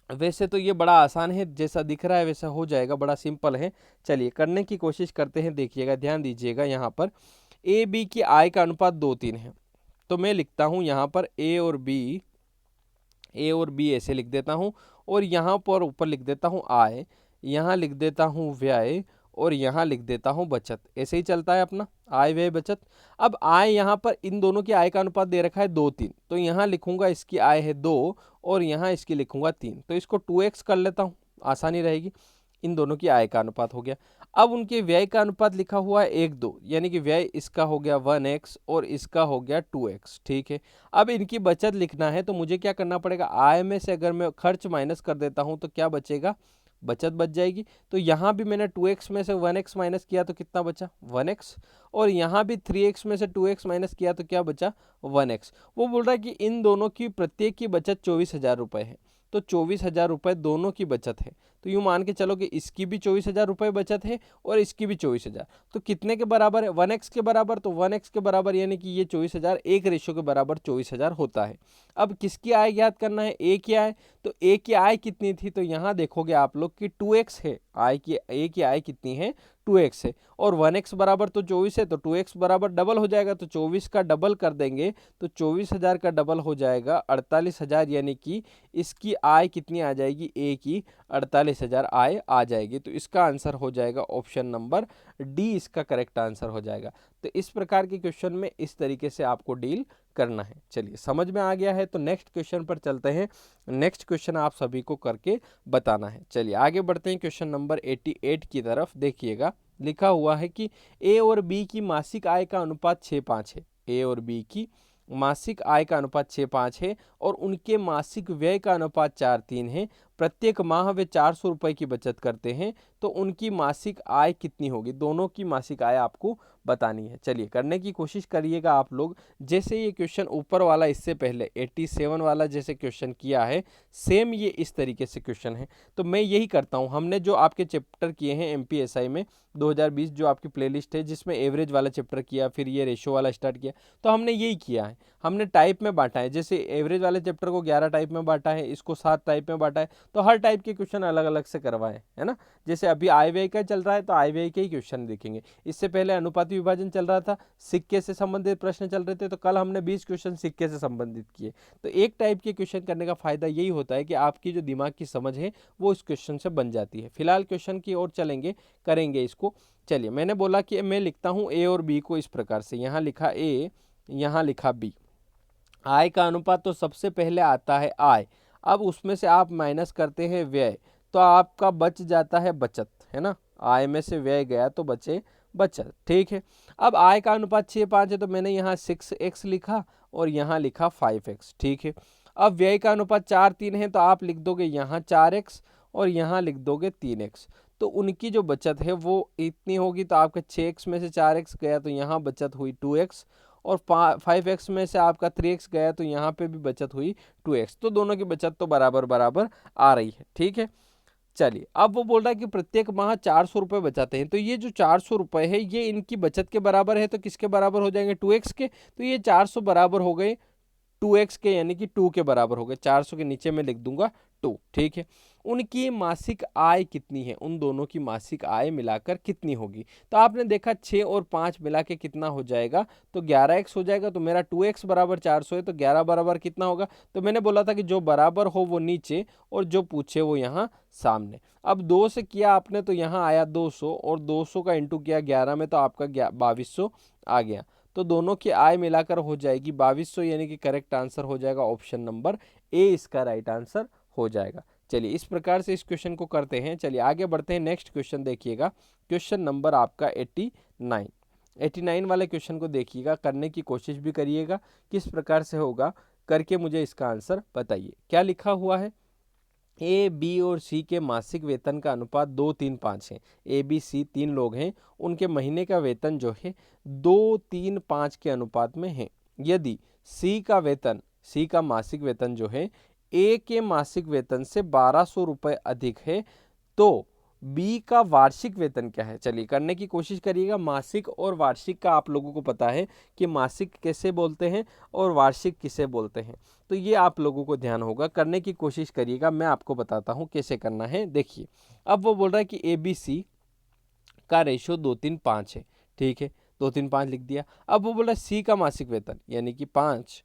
[SPEAKER 1] वैसे तो ये बड़ा आसान है, जैसा दिख रहा है वैसा हो जाएगा, बड़ा सिंपल है। चलिए करने की कोशिश करते हैं। देखिएगा ध्यान दीजिएगा, यहाँ पर ए बी की आय का अनुपात 2:3 है, तो मैं लिखता हूँ यहाँ पर ए और बी ऐसे लिख देता हूँ, और यहाँ पर ऊपर लिख देता हूँ आय, यहाँ लिख देता हूँ व्यय, और यहाँ लिख देता हूँ बचत। ऐसे ही चलता है अपना आय व्यय बचत। अब आय यहाँ पर इन दोनों की आय का अनुपात दे रखा है 2:3, तो यहाँ लिखूंगा इसकी आय है 2, और यहाँ इसकी लिखूंगा 3, तो इसको 2x कर लेता हूँ, आसानी रहेगी। इन दोनों की आय का अनुपात हो गया। अब उनके व्यय का अनुपात लिखा हुआ है 1:2, यानी कि व्यय इसका हो गया 1x और इसका हो गया 2x। ठीक है, अब इनकी बचत लिखना है, तो मुझे क्या करना पड़ेगा, आय में से अगर मैं खर्च माइनस कर देता हूं तो क्या बचेगा, बचत बच जाएगी। तो यहाँ भी मैंने 2x में से 1x माइनस किया तो कितना बचा 1x, और यहाँ भी 3x में से 2x माइनस किया तो क्या बचा 1x। वो बोल रहा है कि इन दोनों की प्रत्येक की बचत 24,000 रुपये है, तो 24,000 रुपये दोनों की बचत है। तो यूँ मान के चलो कि इसकी भी 24,000 रुपये बचत है और इसकी भी 24,000, तो कितने के बराबर है 1x के बराबर, तो 1x के बराबर यानी कि ये 24,000 एक रेशो के बराबर 24,000 होता है। अब किसकी आय ज्ञात करना है, ए की आय, तो ए की आय कितनी थी, तो यहाँ देखोगे आप लोग कि 2x है, आय की ए की आय कितनी है 2x है और 1x बराबर तो 24 है, तो 2x बराबर डबल हो जाएगा, तो 24 का डबल कर देंगे तो 24,000 का डबल हो जाएगा 48,000, यानी कि इसकी आय कितनी आ जाएगी, ए की 48,000 आय आ जाएगी। तो इसका आंसर हो जाएगा ऑप्शन नंबर डी, इसका करेक्ट आंसर हो जाएगा। तो इस प्रकार के क्वेश्चन में इस तरीके से आपको डील करना है। चलिए समझ में आ गया है, तो नेक्स्ट क्वेश्चन पर चलते हैं। नेक्स्ट क्वेश्चन आप सभी को करके बताना है। चलिए आगे बढ़ते हैं क्वेश्चन नंबर 88 की तरफ। देखिएगा लिखा हुआ है कि ए और बी की मासिक आय का अनुपात 6:5 है। ए और बी की मासिक आय का अनुपात 6:5 है और उनके मासिक व्यय का अनुपात 4:3 है। प्रत्येक माह वे 400 रुपए की बचत करते हैं, तो उनकी मासिक आय कितनी होगी। दोनों की मासिक आय आपको बतानी है। चलिए करने की कोशिश करिएगा आप लोग। जैसे ये क्वेश्चन ऊपर वाला इससे पहले 87 वाला जैसे क्वेश्चन किया है, सेम ये इस तरीके से क्वेश्चन है। तो मैं यही करता हूँ, हमने जो आपके चैप्टर किए हैं एमपीएसआई में 2020, जो आपकी प्लेलिस्ट है जिसमें एवरेज वाला चैप्टर किया, फिर ये रेशो वाला स्टार्ट किया, तो हमने यही किया है। हमने टाइप में बांटा है, जैसे एवरेज वाले चैप्टर को 11 टाइप में बांटा है, इसको 7 टाइप में बांटा है, तो हर टाइप के क्वेश्चन अलग अलग से करवाए, है ना। जैसे अभी आय व्यय का चल रहा है तो आय व्यय के ही क्वेश्चन देखेंगे। इससे पहले अनुपाती विभाजन चल रहा था, सिक्के से संबंधित प्रश्न चल रहे थे, तो कल हमने 20 क्वेश्चन सिक्के से संबंधित किए। तो एक टाइप के क्वेश्चन करने का फायदा यही होता है कि आपकी जो दिमाग की समझ है वो इस क्वेश्चन से बन जाती है। फिलहाल क्वेश्चन की ओर चलेंगे, करेंगे इसको। चलिए मैंने बोला कि मैं लिखता हूं ए और बी को इस प्रकार से, यहां लिखा ए, यहां लिखा बी। आय का अनुपात तो सबसे पहले आता है आय, अब उसमें से आप माइनस करते हैं व्यय, तो आपका बच जाता है बचत, है ना। आय में से व्यय गया तो बचे बचत, ठीक है। अब आय का अनुपात 6:5 है, तो मैंने यहाँ 6x लिखा और यहाँ लिखा 5x, ठीक है। अब व्यय का अनुपात 4:3 है, तो आप लिख दोगे यहाँ 4x और यहाँ लिख दोगे 3x। तो उनकी जो बचत है वो इतनी होगी, तो आपका 6x में से 4x गया तो यहाँ बचत हुई 2x, और 5x में से आपका 3x गया तो यहाँ पे भी बचत हुई 2x। तो दोनों की बचत तो बराबर बराबर आ रही है, ठीक है। चलिए अब वो बोल रहा है कि प्रत्येक माह 400 रुपए बचाते हैं, तो ये जो 400 रुपए है ये इनकी बचत के बराबर है, तो किसके बराबर हो जाएंगे, 2x के। तो ये 400 बराबर हो गए 2x के, यानी कि 2 के बराबर हो गए। 400 के नीचे में लिख दूंगा 2, ठीक है। उनकी मासिक आय कितनी है, उन दोनों की मासिक आय मिलाकर कितनी होगी। तो आपने देखा 6 और 5 मिला के कितना हो जाएगा, तो 11x हो जाएगा। तो मेरा 2x बराबर 400 है, तो 11 बराबर कितना होगा। तो मैंने बोला था कि जो बराबर हो वो नीचे और जो पूछे वो यहाँ सामने। अब 2 से किया आपने तो यहाँ आया 200, और 200 का इंटू किया 11 में तो आपका 2200 आ गया। तो दोनों की आय मिलाकर हो जाएगी 2200, यानी कि करेक्ट आंसर हो जाएगा ऑप्शन नंबर ए, इसका राइट आंसर हो जाएगा। चलिए इस प्रकार से इस क्वेश्चन को करते हैं। चलिए आगे बढ़ते हैं, नेक्स्ट क्वेश्चन देखिएगा, क्वेश्चन नंबर आपका 89 वाले क्वेश्चन को देखिएगा, करने की कोशिश भी करिएगा, किस प्रकार से होगा करके मुझे इसका आंसर बताइए। क्या लिखा हुआ है, ए बी और सी के मासिक वेतन का अनुपात 2-3-5 है। ए बी सी 3 लोग हैं, उनके महीने का वेतन जो है 2-3-5 के अनुपात में है। यदि सी का मासिक वेतन जो है ए के मासिक वेतन से 1200 रुपये अधिक है, तो बी का वार्षिक वेतन क्या है। चलिए करने की कोशिश करिएगा। मासिक और वार्षिक का आप लोगों को पता है कि मासिक कैसे बोलते हैं और वार्षिक किसे बोलते हैं, तो ये आप लोगों को ध्यान होगा, करने की कोशिश करिएगा। मैं आपको बताता हूँ कैसे करना है। देखिए अब वो बोल रहा है कि ए बी सी का रेशियो 2-3-5 है, ठीक है, 2-3-5 लिख दिया। अब वो बोल रहा है सी का मासिक वेतन यानी कि 5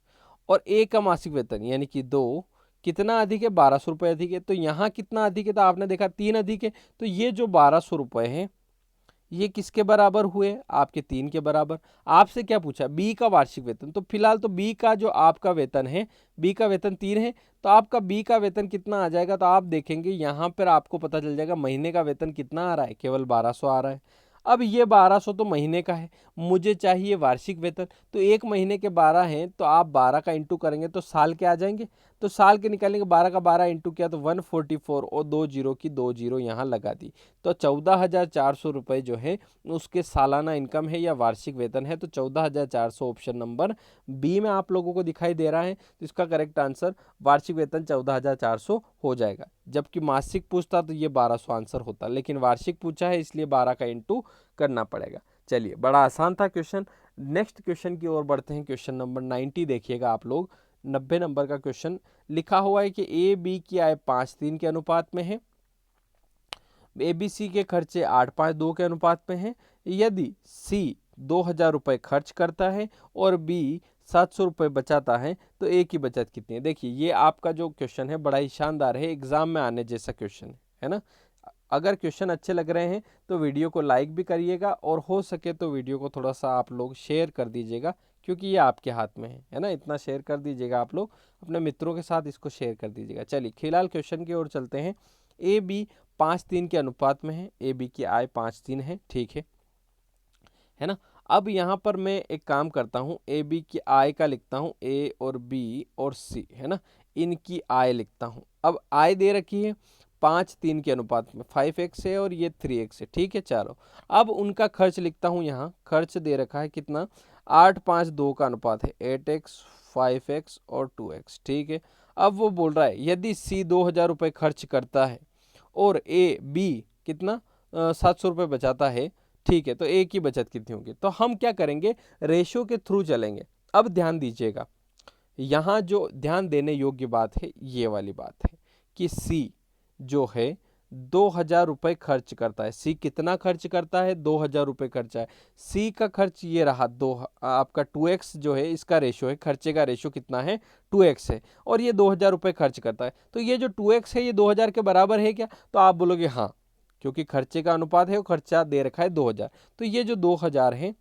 [SPEAKER 1] और ए का मासिक वेतन यानी कि 2 कितना अधिक है, 1200 रुपये अधिक है। तो यहाँ कितना अधिक है, तो आपने देखा 3 अधिक है, तो ये जो 1200 रुपये हैं ये किसके बराबर हुए, आपके 3 के बराबर। आपसे क्या पूछा, बी का वार्षिक वेतन, तो फिलहाल तो बी का जो आपका वेतन है, बी का वेतन 3 है, तो आपका बी का वेतन कितना आ जाएगा, तो आप देखेंगे यहाँ पर आपको पता चल जाएगा महीने का वेतन कितना आ रहा है, केवल 1200 आ रहा है। अब ये 1200 तो महीने का है, मुझे चाहिए वार्षिक वेतन, तो एक महीने के 12 हैं, तो आप 12 का इंटू करेंगे तो साल के आ जाएंगे, तो साल के निकालेंगे, 12 का 12 इंटू किया तो 144 और 2 जीरो की 2 जीरो यहाँ लगा दी, तो 14,400 रुपये जो है उसके सालाना इनकम है या वार्षिक वेतन है। तो 14,400 ऑप्शन नंबर बी में आप लोगों को दिखाई दे रहा है, तो इसका करेक्ट आंसर वार्षिक वेतन 14,400 हो जाएगा। जबकि मासिक पूछता तो ये 1200 आंसर होता, लेकिन वार्षिक पूछा है इसलिए 12 का इंटू करना पड़ेगा। चलिए बड़ा आसान था क्वेश्चन। नेक्स्ट क्वेश्चन की ओर बढ़ते हैं, क्वेश्चन नंबर 90 देखिएगा आप लोग। 90 नंबर का क्वेश्चन लिखा हुआ है कि ए बी की आय 5-3 के अनुपात में है, ABC के खर्चे 8:5:2 के अनुपात में हैं। यदि C 2,000 रुपये खर्च करता है और B 700 रुपये बचाता है तो A की बचत कितनी है। देखिए ये आपका जो क्वेश्चन है बड़ा ही शानदार है, एग्जाम में आने जैसा क्वेश्चन है ना। अगर क्वेश्चन अच्छे लग रहे हैं तो वीडियो को लाइक भी करिएगा और हो सके तो वीडियो को थोड़ा सा आप लोग शेयर कर दीजिएगा, क्योंकि ये आपके हाथ में है ना। इतना शेयर कर दीजिएगा आप लोग, अपने मित्रों के साथ इसको शेयर कर दीजिएगा। चलिए फिलहाल क्वेश्चन की ओर चलते हैं। AB 5:3 के अनुपात में है। AB की आय 5:3 है, ठीक है ना। अब यहाँ पर मैं एक काम करता हूँ, AB की आय का लिखता हूँ, A और B और C है ना, इनकी आय लिखता हूँ। अब आय दे रखी है 5:3 के अनुपात में, 5x है और ये 3x है, ठीक है चारों। अब उनका खर्च लिखता हूँ, यहाँ खर्च दे रखा है कितना, 8:5:2 का अनुपात है, 8x 5x और 2x, ठीक है। अब वो बोल रहा है यदि C 2,000 रुपये खर्च करता है और B कितना 700 रुपये बचाता है, ठीक है, तो A की बचत कितनी होगी। तो हम क्या करेंगे, रेशो के थ्रू चलेंगे। अब ध्यान दीजिएगा, यहाँ जो ध्यान देने योग्य बात है ये वाली बात है कि C जो है 2,000 रुपये खर्च करता है। C कितना खर्च करता है, 2,000 रुपये खर्चा है। C का खर्च ये रहा आपका 2x जो है, इसका रेशो है, खर्चे का रेशो कितना है, 2x है, और ये 2,000 रुपये खर्च करता है। तो ये जो 2x है ये 2,000 के बराबर है क्या, तो आप बोलोगे हाँ, क्योंकि खर्चे का अनुपात है और खर्चा दे रखा है 2,000, तो ये जो 2,000 है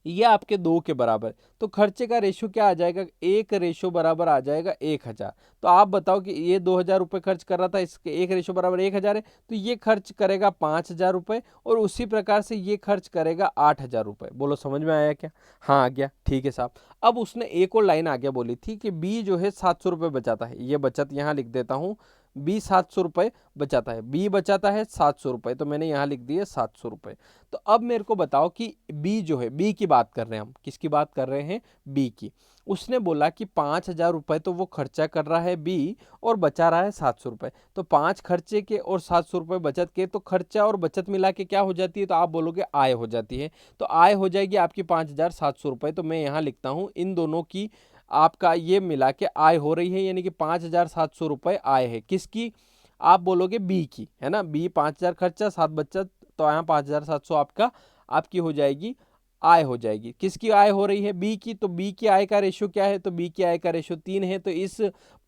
[SPEAKER 1] ये आपके 2 के बराबर। तो खर्चे का रेशो क्या आ जाएगा, 1 रेशो बराबर आ जाएगा 1,000। तो आप बताओ कि ये 2,000 रुपये खर्च कर रहा था, इसके 1 रेशो बराबर 1,000 है, तो ये खर्च करेगा 5,000 रुपये और उसी प्रकार से ये खर्च करेगा 8,000 रुपये। बोलो समझ में आया क्या, हाँ आ गया, ठीक है साहब। अब उसने एक और लाइन आगे बोली थी कि B जो है 700 रुपये बचाता है, ये बचत यहाँ लिख देता हूँ, B 700 रुपये बचाता है, B बचाता है 700 रुपये, तो मैंने यहाँ लिख दिए 700 रुपये। तो अब मेरे को बताओ कि B जो है, B की बात कर रहे हैं हम, किसकी बात कर रहे हैं, B की। उसने बोला कि 5,000 रुपये तो वो खर्चा कर रहा है B और बचा रहा है 700 रुपये। तो 5 खर्चे के और 700 रुपये बचत के, तो खर्चा और बचत मिला के क्या हो जाती है, तो आप बोलोगे आय हो जाती है। तो आय हो जाएगी आपकी 5,700 रुपये। तो मैं यहाँ लिखता हूँ इन दोनों की आपका ये मिला के आय हो रही है, यानी कि 5,700 रुपये आय है, किसकी, आप बोलोगे B की, है ना। B 5,000 खर्चा 7 बचत, तो यहाँ 5,700 आपकी हो जाएगी, आय हो जाएगी। किसकी आय हो रही है, B की। तो B की आय का रेशो क्या है, तो B की आय का रेशो 3 है। तो इस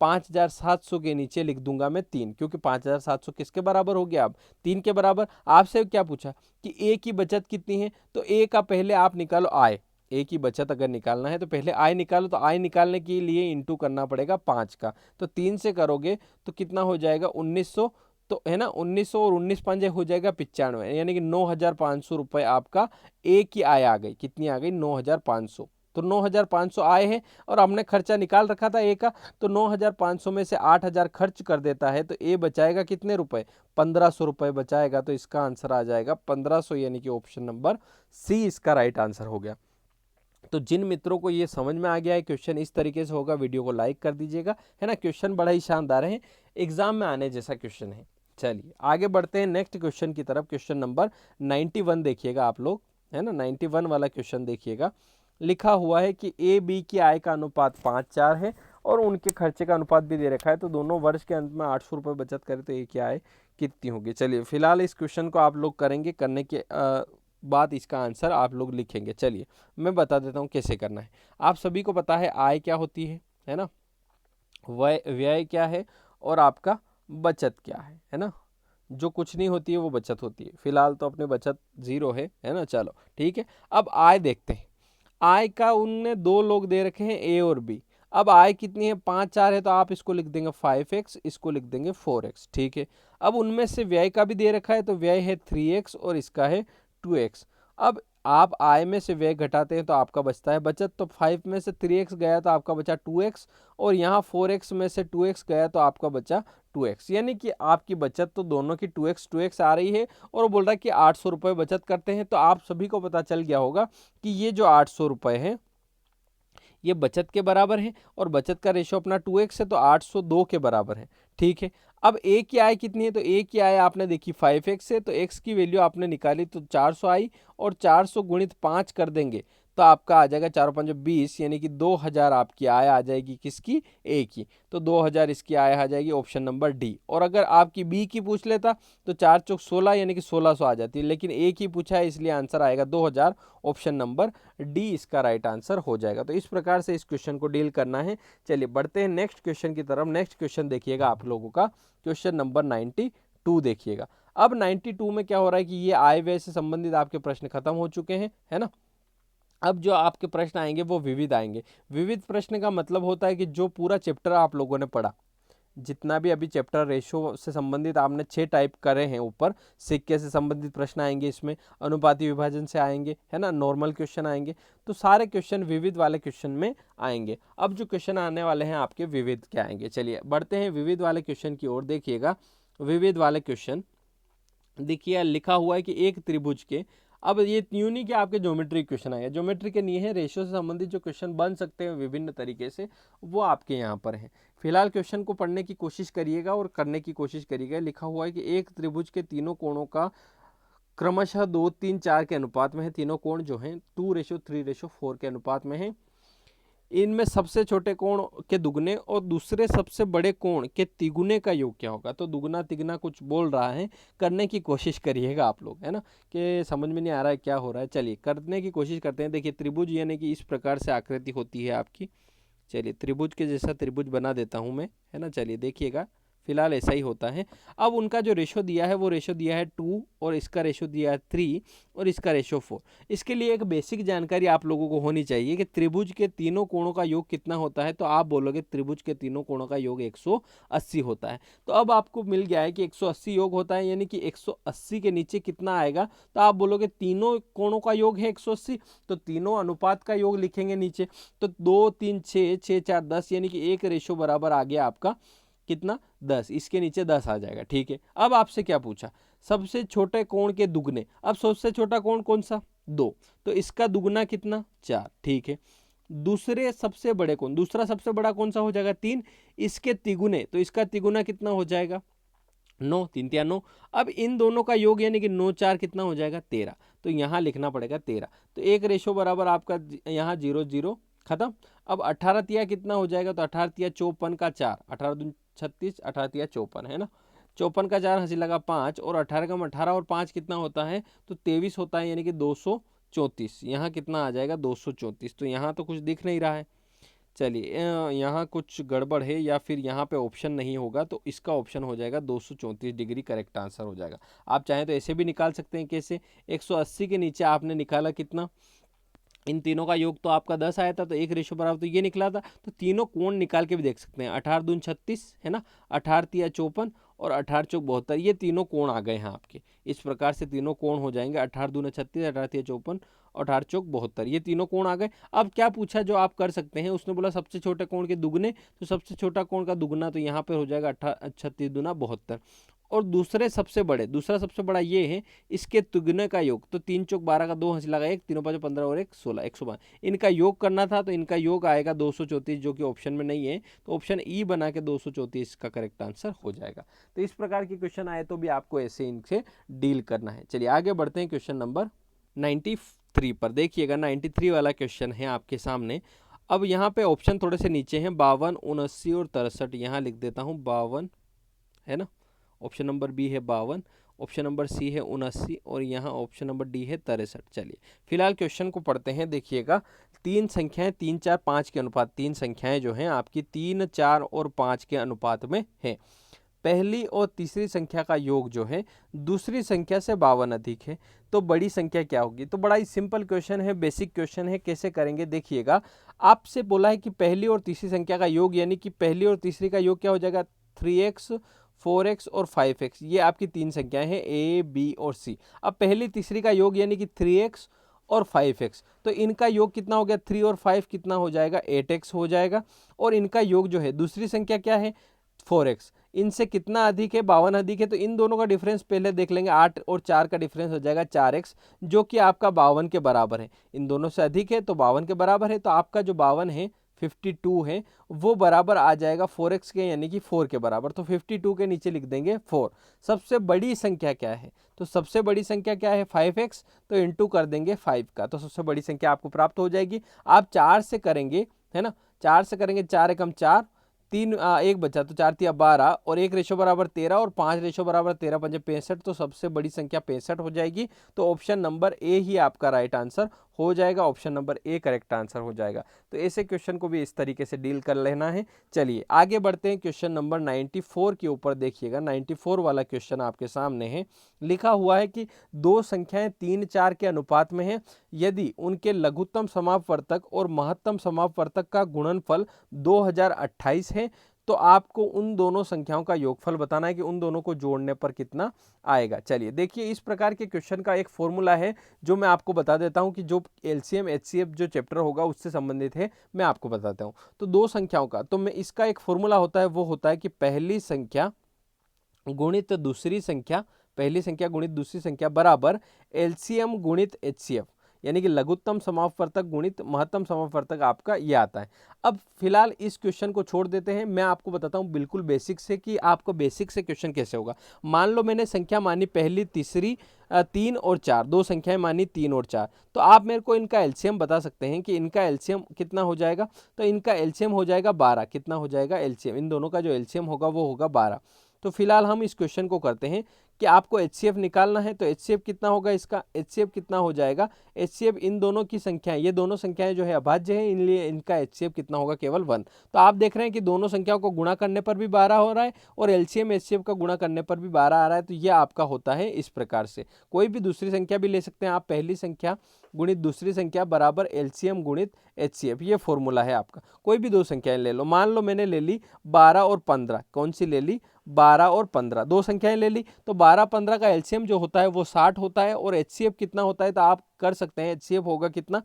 [SPEAKER 1] 5,700 के नीचे लिख दूंगा मैं 3, क्योंकि 5,700 किसके बराबर हो गया, अब 3 के बराबर। आपसे क्या पूछा कि A की बचत कितनी है, तो A का पहले आप निकालो आय, A की बचत अगर निकालना है तो पहले आय निकालो। तो आय निकालने के लिए इंटू करना पड़ेगा 5 का, तो 3 से करोगे तो कितना हो जाएगा 1,900, तो है ना 1,900 और 19 पंजे हो जाएगा 95, यानी कि 9,500 रुपये आपका A की आय आ गई। कितनी आ गई, 9,500। तो 9,500 आय है और हमने खर्चा निकाल रखा था A का, तो 9,500 में से 8,000 खर्च कर देता है, तो A बचाएगा कितने रुपए, 1,500 रुपये बचाएगा। तो इसका आंसर आ जाएगा 1,500, यानी कि ऑप्शन नंबर C इसका राइट आंसर हो गया। तो जिन मित्रों को ये समझ में आ गया है क्वेश्चन इस तरीके से होगा, वीडियो को लाइक कर दीजिएगा, है ना। क्वेश्चन बड़ा ही शानदार है, एग्जाम में आने जैसा क्वेश्चन है। चलिए आगे बढ़ते हैं नेक्स्ट क्वेश्चन की तरफ। क्वेश्चन नंबर 91 देखिएगा आप लोग, है ना, 91 वाला क्वेश्चन देखिएगा। लिखा हुआ है कि AB की आय का अनुपात 5:4 है और उनके खर्चे का अनुपात भी दे रखा है। तो दोनों वर्ष के अंत में 800 रुपये बचत करें तो A की आय कितनी होगी। चलिए फिलहाल इस क्वेश्चन को आप लोग करेंगे, करने के बाद इसका आंसर आप लोग लिखेंगे। चलिए मैं बता देता हूँ कैसे करना है। आप सभी को पता है आय क्या होती है ना, व्यय क्या है और आपका बचत क्या है ना। जो कुछ नहीं होती है वो बचत होती है। फिलहाल तो अपने बचत 0 है ना। चलो ठीक है, अब आय देखते हैं। आय का उनने 2 लोग दे रखे हैं, A और B। अब आय कितनी है, 5:4 है, तो आप इसको लिख देंगे 5x, इसको लिख देंगे 4x, ठीक है। अब उनमें से व्यय का भी दे रखा है, तो व्यय है 3x और इसका है 2x। अब आप आय में से व्यय घटाते हैं तो आपका बचता है बचत। तो 5 में से 3x गया तो आपका बचा 2x, और यहाँ 4x में से 2x गया तो आपका बचा 2x, यानी कि आपकी बचत तो दोनों की 2x आ रही है। और वो बोल रहा है कि 800 रुपये बचत करते हैं। तो आप सभी को पता चल गया होगा कि ये जो 800 रुपये हैं ये बचत के बराबर है और बचत का रेशो अपना 2x है, तो 802 के बराबर है, ठीक है। अब A की आय कितनी है, तो A की आय आपने देखी 5x है, तो x की वैल्यू आपने निकाली तो 400 आई, और 400 गुणित 5 कर देंगे तो आपका आ जाएगा 4 5 20, यानी कि 2000 आपकी आय आ जाएगी किसकी, ए की। तो 2000 इसकी आय आ जाएगी ऑप्शन नंबर डी। और अगर आपकी बी की पूछ लेता तो 4 चौक 16 यानी कि 1600 आ जाती है, लेकिन ए की पूछा है इसलिए आंसर आएगा 2000, ऑप्शन नंबर डी इसका राइट आंसर हो जाएगा। तो इस प्रकार से इस क्वेश्चन को डील करना है। चलिए बढ़ते हैं नेक्स्ट क्वेश्चन की तरफ। नेक्स्ट क्वेश्चन देखिएगा आप लोगों का, क्वेश्चन नंबर 92 देखिएगा। अब 92 में क्या हो रहा है कि ये आय व्यय से संबंधित आपके प्रश्न खत्म हो चुके हैं, है ना। अब जो आपके प्रश्न आएंगे वो विविध आएंगे। विविध प्रश्न का मतलब होता है कि जो पूरा चैप्टर आप लोगों ने पढ़ा, जितना भी अभी चैप्टर रेशो से संबंधित आपने 6 टाइप करे हैं, ऊपर सिक्के से संबंधित प्रश्न आएंगे, इसमें अनुपाती विभाजन से आएंगे, है ना, नॉर्मल क्वेश्चन आएंगे, तो सारे क्वेश्चन विविध वाले क्वेश्चन में आएंगे। अब जो क्वेश्चन आने वाले हैं आपके विविध के आएंगे। चलिए बढ़ते हैं विविध वाले क्वेश्चन की ओर। देखिएगा विविध वाले क्वेश्चन, देखिए लिखा हुआ है कि एक त्रिभुज के, अब ये यूं नहीं कि आपके ज्योमेट्री क्वेश्चन आए, ज्योमेट्री के नहीं है, रेशियो से संबंधित जो क्वेश्चन बन सकते हैं विभिन्न तरीके से वो आपके यहाँ पर है। फिलहाल क्वेश्चन को पढ़ने की कोशिश करिएगा और करने की कोशिश करिएगा। लिखा हुआ है कि एक त्रिभुज के तीनों कोणों का क्रमशः 2 3 4 के अनुपात में है। तीनों कोण जो हैं 2:3:4 के अनुपात में है। इनमें सबसे छोटे कोण के दुगने और दूसरे सबसे बड़े कोण के तिगुने का योग क्या होगा। तो दुगना तिगना कुछ बोल रहा है, करने की कोशिश करिएगा आप लोग, है ना, कि समझ में नहीं आ रहा है क्या हो रहा है। चलिए करने की कोशिश करते हैं। देखिए त्रिभुज यानी कि इस प्रकार से आकृति होती है आपकी। चलिए त्रिभुज के जैसा त्रिभुज बना देता हूँ मैं, है ना। चलिए देखिएगा फिलहाल ऐसा ही होता है। अब उनका जो रेशो दिया है वो रेशो दिया है 2 और इसका रेशो दिया है 3 और इसका रेशो 4। इसके लिए एक बेसिक जानकारी आप लोगों को होनी चाहिए कि त्रिभुज के तीनों कोणों का योग कितना होता है। तो आप बोलोगे त्रिभुज के तीनों कोणों का योग 180 होता है। तो अब आपको मिल गया है कि 180 योग होता है, यानी कि 180 के नीचे कितना आएगा। तो आप बोलोगे तीनों कोणों का योग है 180, तो तीनों अनुपात का योग लिखेंगे नीचे। तो 2 3 6 6 4 10, यानी कि एक रेशो बराबर आ गया आपका कितना, 10। इसके नीचे 10 आ जाएगा, ठीक है। अब आपसे क्या पूछा, सबसे छोटे कोण के दुगने। अब सबसे छोटा कोण कौन सा, 2, तो इसका दुगना कितना, 4, ठीक है। दूसरे सबसे बड़े कोण, दूसरा सबसे बड़ा कौन सा हो जाएगा, 3, इसके तिगुने, तो इसका तिगुना कितना हो जाएगा, 9, 3 3 9। अब इन दोनों का योग यानी कि 9 4 कितना हो जाएगा, 13। तो यहाँ लिखना पड़ेगा 13। तो एक रेशो बराबर आपका यहाँ 0 0 खत्म। अब 18 तिया कितना हो जाएगा, तो 18 तिया 54 का 4, 18 दूनी 36, 18 तिया 54, है ना। 54 का 4 हंसी लगा 5, और 18 का 18 और 5 कितना होता है, तो 23 होता है, यानी कि 234। यहाँ कितना आ जाएगा, 234। तो यहाँ तो कुछ दिख नहीं रहा है। चलिए यहाँ कुछ गड़बड़ है, या फिर यहाँ पे ऑप्शन नहीं होगा, तो इसका ऑप्शन हो जाएगा 234 डिग्री, करेक्ट आंसर हो जाएगा। आप चाहें तो ऐसे भी निकाल सकते हैं। कैसे, 180 के नीचे आपने निकाला कितना, इन तीनों का योग तो आपका 10 आया था, तो एक रेशो बराबर तो ये निकला था। तो तीनों कोण निकाल के भी देख सकते हैं। 18 दून 36, है ना, 18 तिया 54 और 18 चौक 72, ये तीनों कोण आ गए हैं आपके। इस प्रकार से तीनों कोण हो जाएंगे 18 दूना 36, 18 तिया 54 और 18 चौक 72, ये तीनों कोण आ गए। अब क्या पूछा जो आप कर सकते हैं, उसने बोला सबसे छोटे कोण के दुगने, तो सबसे छोटा कोण का दुगना तो यहाँ पर हो जाएगा 36 दूना 72। और दूसरे सबसे बड़े, दूसरा सबसे बड़ा ये है, इसके तुगने का योग, तो 3 चौक 12 का 2 हंसी लगा 1, 3 5 15 और 1 16, 112। इनका योग करना था, तो इनका योग आएगा 234, जो कि ऑप्शन में नहीं है। तो ऑप्शन ई बना के 234 का करेक्ट आंसर हो जाएगा। तो इस प्रकार के क्वेश्चन आए तो भी आपको ऐसे इनसे डील करना है। चलिए आगे बढ़ते हैं क्वेश्चन नंबर 93 पर। देखिएगा 93 वाला क्वेश्चन है आपके सामने। अब यहाँ पे ऑप्शन थोड़े से नीचे हैं, 52, 79 और 63। यहाँ लिख देता हूँ 52, है ना। ऑप्शन नंबर बी है 52, ऑप्शन नंबर सी है 79 और यहाँ ऑप्शन नंबर डी है 63। चलिए फिलहाल क्वेश्चन को पढ़ते हैं। देखिएगा तीन संख्याएं 3 4 5 के अनुपात, तीन संख्याएं जो हैं आपकी 3 4 और 5 के अनुपात में है। पहली और तीसरी संख्या का योग जो है दूसरी संख्या से 52 अधिक है, तो बड़ी संख्या क्या होगी। तो बड़ा ही सिंपल क्वेश्चन है, बेसिक क्वेश्चन है। कैसे करेंगे, देखिएगा आपसे बोला है कि पहली और तीसरी संख्या का योग, यानी कि पहली और तीसरी का योग क्या हो जाएगा, 3x 4x और 5x। ये आपकी तीन संख्याएं हैं ए बी और सी। अब पहली तीसरी का योग यानी कि 3x और 5x, तो इनका योग कितना हो गया, 3 और 5 कितना हो जाएगा, 8x हो जाएगा। और इनका योग जो है दूसरी संख्या क्या है, 4x, इनसे कितना अधिक है, 52 अधिक है। तो इन दोनों का डिफरेंस पहले देख लेंगे, 8 और 4 का डिफरेंस हो जाएगा 4x, जो कि आपका 52 के बराबर है। इन दोनों से अधिक है तो 52 के बराबर है, तो आपका जो 52 है 52 है वो बराबर आ जाएगा 4x के, यानी कि 4 के बराबर। तो 52 के नीचे लिख देंगे 4। सबसे बड़ी संख्या क्या है, तो सबसे बड़ी संख्या क्या है 5x, तो इंटू कर देंगे 5 का, तो सबसे बड़ी संख्या आपको प्राप्त हो जाएगी। आप 4 से करेंगे, है ना, 4 से करेंगे, 4 एकम 4, 3 एक बचा तो 4 तिया 12 और 1 रेशो बराबर 13 और 5 रेशो बराबर 13 पंजे 65, तो सबसे बड़ी संख्या 65 हो जाएगी। तो ऑप्शन नंबर ए ही आपका राइट आंसर हो जाएगा, option number A correct answer हो जाएगा। तो ऐसे क्वेश्चन को भी इस तरीके से डील कर लेना है। चलिए आगे बढ़ते हैं, क्वेश्चन नंबर 94 के ऊपर देखिएगा। 94 वाला क्वेश्चन आपके सामने है। लिखा हुआ है कि दो संख्याएं 3 4 के अनुपात में हैं, यदि उनके लघुत्तम समापवर्तक और महत्तम समापवर्तक का गुणनफल 2028 है, तो आपको उन दोनों संख्याओं का योगफल बताना है कि उन दोनों को जोड़ने पर कितना आएगा। चलिए देखिए, इस प्रकार के क्वेश्चन का एक फॉर्मूला है जो मैं आपको बता देता हूं कि जो एलसीएम एचसीएफ जो चैप्टर होगा उससे संबंधित है, मैं आपको बताता हूं। तो दो संख्याओं का, तो मैं इसका एक फॉर्मूला होता है, वो होता है कि पहली संख्या गुणित दूसरी संख्या, पहली संख्या गुणित दूसरी संख्या बराबर एलसीएम गुणित एचसीएफ, यानी कि लघुत्तम समापवर्तक गुणित महत्तम समापवर्तक, आपका ये आता है। अब फिलहाल इस क्वेश्चन को छोड़ देते हैं, मैं आपको बताता हूँ बिल्कुल बेसिक से कि आपको बेसिक से क्वेश्चन कैसे होगा। मान लो मैंने संख्या मानी पहली, तीसरी, 3 और 4, दो संख्याएं मानी 3 और 4, तो आप मेरे को इनका एलसीएम बता सकते हैं कि इनका एलसीएम कितना हो जाएगा। तो इनका एलसीएम हो जाएगा 12। कितना हो जाएगा एलसीएम, इन दोनों का जो एलसीएम होगा वो होगा 12। तो फिलहाल हम इस क्वेश्चन को करते हैं कि आपको एचसीएफ निकालना है। तो एचसीएफ कितना होगा, इसका एचसीएफ कितना हो जाएगा, एचसीएफ इन दोनों की संख्याएं, ये दोनों संख्याएं जो है अभाज्य है, इसलिए इनका एचसीएफ कितना होगा, केवल 1। तो आप देख रहे हैं कि दोनों संख्याओं को गुणा करने पर भी 12 हो रहा है और एलसीएम एचसीएफ का गुणा करने पर भी 12 आ रहा है। तो ये आपका होता है इस प्रकार से। कोई भी दूसरी संख्या भी ले सकते हैं आप, पहली संख्या गुणित दूसरी संख्या बराबर एलसीएम गुणित एचसीएफ, ये फॉर्मूला है आपका। कोई भी दो संख्याएं ले लो, मान लो मैंने ले ली 12 और 15, कौन सी ले ली, 12 और 15, दो संख्याएं ले ली। तो 12 15 का एलसीएम जो होता है वो 60 होता है और एचसीएफ कितना होता है, तो आप कर सकते हैं एचसीएफ होगा कितना,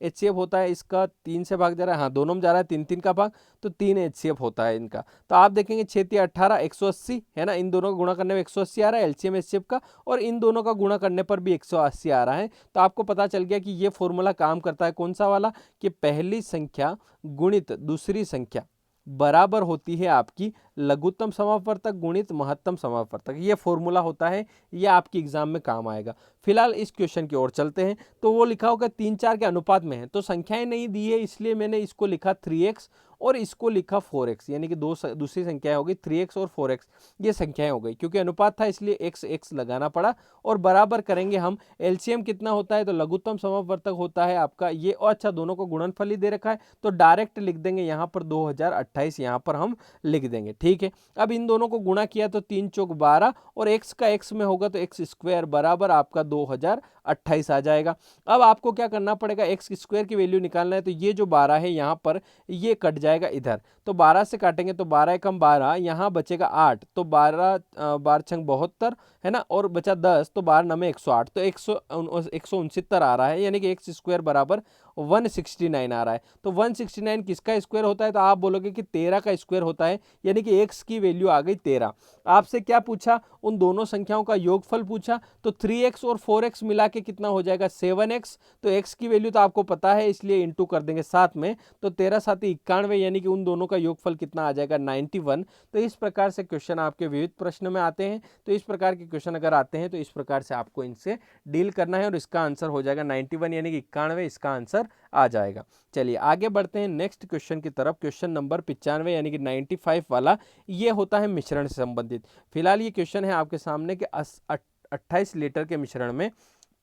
[SPEAKER 1] एचसीएफ होता है इसका 3 से भाग जा रहा है, हाँ दोनों में जा रहा है 3 3 का भाग, तो 3 एचसीएफ होता है इनका। तो आप देखेंगे 6 3 18 180 है ना, इन दोनों का गुणा करने में 180 आ रहा है एलसीएम एचसीएफ का, और इन दोनों का गुणा करने पर भी 180 आ रहा है। तो आपको पता चल गया कि ये फॉर्मूला काम करता है कौन सा वाला, कि पहली संख्या गुणित दूसरी संख्या बराबर होती है आपकी लघुत्तम समापवर्तक गुणित महत्तम समापवर्तक। ये फॉर्मूला होता है, ये आपकी एग्जाम में काम आएगा। फिलहाल इस क्वेश्चन की ओर चलते हैं। तो वो लिखा होगा 3 4 के अनुपात में है, तो संख्याएं नहीं दी है इसलिए मैंने इसको लिखा 3x और इसको लिखा 4x, यानी कि दूसरी संख्याएं हो गई 3x और 4x, ये संख्याएं हो गई। क्योंकि अनुपात था इसलिए x x लगाना पड़ा। और बराबर करेंगे हम, एलसीएम कितना होता है, तो लघुत्तम समापवर्तक होता है आपका ये, और अच्छा दोनों को गुणनफल ही दे रखा है तो डायरेक्ट लिख देंगे यहाँ पर 2028, यहाँ पर हम लिख देंगे, ठीक है। अब इन दोनों को गुणा किया तो 3 चौक 12 और x का x में होगा तो x स्क्वायर बराबर आपका 2028 आ जाएगा। अब आपको क्या करना पड़ेगा, x स्क्वायर की वैल्यू निकालना है। तो ये जो 12 है यहाँ पर ये कट जाएगा इधर, तो 12 से काटेंगे तो 12 एकम 12, यहाँ बचेगा 8, तो 12 12 छंग 72 है ना, और बचा 10, तो 12 9 में 108, तो 169 आ रहा है, यानी कि x स्क्वायर बराबर 169 आ रहा है। तो 169 किसका स्क्वायर होता है, तो आप बोलोगे कि 13 का स्क्वायर होता है, यानी कि x की वैल्यू आ गई 13। आपसे क्या पूछा, उन दोनों संख्याओं का योगफल पूछा। तो 3x और 4x मिला के कितना हो जाएगा 7x, तो x की वैल्यू तो आपको पता है इसलिए इंटू कर देंगे साथ में, तो 13 7 91, यानी कि उन दोनों का योगफल कितना आ जाएगा 91। तो इस प्रकार से क्वेश्चन आपके विविध प्रश्न में आते हैं। तो इस प्रकार के क्वेश्चन अगर आते हैं तो इस प्रकार से आपको इनसे डील करना है और इसका आंसर हो जाएगा 91, यानी कि 91 इसका आंसर आ जाएगा। चलिए आगे बढ़ते हैं नेक्स्ट क्वेश्चन की तरफ। क्वेश्चन नंबर 95 यानी कि 95 वाला, ये होता है मिश्रण से संबंधित। फिलहाल ये क्वेश्चन है आपके सामने कि 28 लीटर के मिश्रण में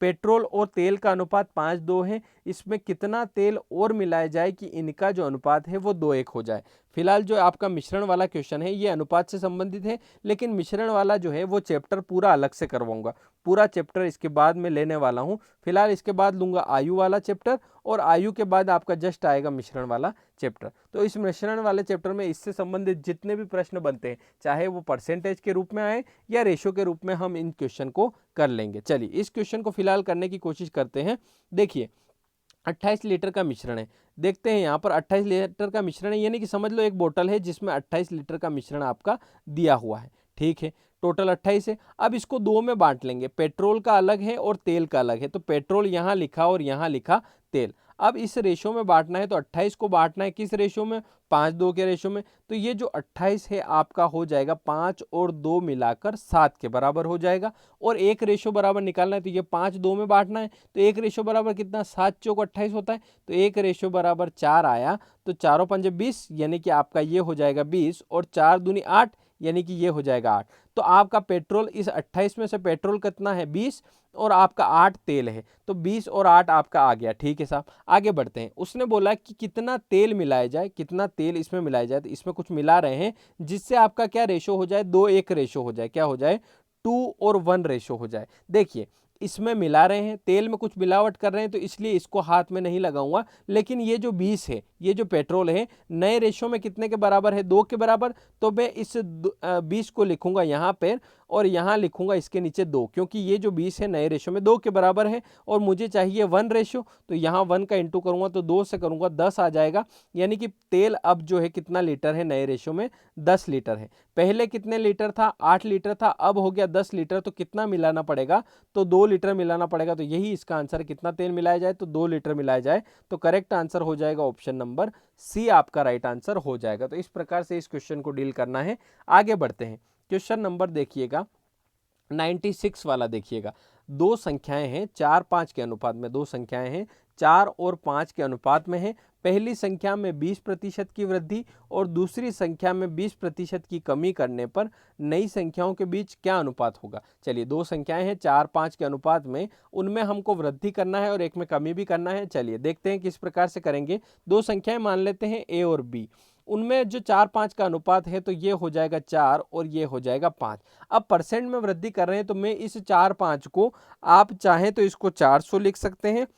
[SPEAKER 1] पेट्रोल और तेल का अनुपात 5:2 है, इसमें कितना तेल और मिलाया जाए कि इनका जो अनुपात है वो 2:1 हो जाए। फिलहाल जो आपका मिश्रण वाला क्वेश्चन है ये अनुपात से संबंधित है, लेकिन मिश्रण वाला जो है वो चैप्टर पूरा अलग से करवाऊंगा, पूरा चैप्टर इसके बाद में लेने वाला हूं। फिलहाल इसके बाद लूंगा आयु वाला चैप्टर, और आयु के बाद आपका जस्ट आएगा मिश्रण वाला चैप्टर। तो इस मिश्रण वाले चैप्टर में इससे संबंधित जितने भी प्रश्न बनते हैं, चाहे वो परसेंटेज के रूप में आए या रेशो के रूप में, हम इन क्वेश्चन को कर लेंगे। चलिए इस क्वेश्चन को फिलहाल करने की कोशिश करते हैं। देखिए 28 लीटर का मिश्रण है, देखते हैं यहाँ पर 28 लीटर का मिश्रण है, यानी कि समझ लो एक बोतल है जिसमें 28 लीटर का मिश्रण आपका दिया हुआ है, ठीक है। टोटल 28 है। अब इसको दो में बांट लेंगे, पेट्रोल का अलग है और तेल का अलग है। तो पेट्रोल यहाँ लिखा और यहाँ लिखा तेल। अब इस रेशो में बांटना है तो 28 को बांटना है किस रेशो में, 5-2 के रेशो में। तो ये जो 28 है आपका हो जाएगा 5 और 2 मिलाकर 7 के बराबर हो जाएगा। और एक रेशो बराबर निकालना है तो ये 5-2 में बांटना है, तो एक रेशो बराबर कितना, 7 चौक 28 होता है, तो एक रेशो बराबर 4 आया। तो 4 पंजे 20 यानी कि आपका ये हो जाएगा 20 और 4 दूनी 8 यानी कि ये हो जाएगा 8। तो आपका पेट्रोल इस 28 में से पेट्रोल कितना है, 20 और आपका 8 तेल है, तो 20 और 8 आपका आ गया। ठीक है साहब, आगे बढ़ते हैं। उसने बोला कि कितना तेल मिलाया जाए, कितना तेल इसमें मिलाया जाए, तो इसमें कुछ मिला रहे हैं जिससे आपका क्या रेशो हो जाए, 2:1 रेशो हो जाए, क्या हो जाए, 2 और 1 रेशो हो जाए। देखिए इसमें मिला रहे हैं, तेल में कुछ मिलावट कर रहे हैं, तो इसलिए इसको हाथ में नहीं लगाऊंगा। लेकिन ये जो 20 है, ये जो पेट्रोल है, नए रेशो में कितने के बराबर है, 2 के बराबर, तो मैं इस 20 को लिखूंगा यहाँ पर और यहाँ लिखूंगा इसके नीचे 2, क्योंकि ये जो 20 है नए रेशो में 2 के बराबर है और मुझे चाहिए 1 रेशो, तो यहाँ 1 का इंटू करूंगा तो 2 से करूंगा 10 आ जाएगा। यानी कि तेल अब जो है कितना लीटर है नए रेशो में, 10 लीटर है। पहले कितने लीटर था, 8 लीटर था, अब हो गया 10 लीटर, तो कितना मिलाना पड़ेगा, तो 2 लीटर मिलाना पड़ेगा। तो यही इसका आंसर है, कितना तेल मिलाया जाए, तो 2 लीटर मिलाया जाए। तो करेक्ट आंसर हो जाएगा ऑप्शन नंबर सी आपका राइट आंसर हो जाएगा। तो इस प्रकार से इस क्वेश्चन को डील करना है। आगे बढ़ते हैं, क्वेश्चन नंबर देखिएगा 96 वाला देखिएगा। दो संख्याएं हैं 4-5 के अनुपात में, दो संख्याएं हैं 4 और 5 के अनुपात में है। पहली संख्या में 20% की वृद्धि और दूसरी संख्या में 20% की कमी करने पर नई संख्याओं के बीच क्या अनुपात होगा। चलिए दो संख्याएं हैं 4-5 के अनुपात में, उनमें हमको वृद्धि करना है और एक में कमी भी करना है। चलिए देखते हैं किस प्रकार से करेंगे। दो संख्याएं मान लेते हैं ए और बी, उनमें जो 4-5 का अनुपात है तो ये हो जाएगा 4 और ये हो जाएगा 5। अब परसेंट में वृद्धि कर रहे हैं तो मैं इस 4-5 को, आप चाहें तो इसको 400 लिख सकते हैं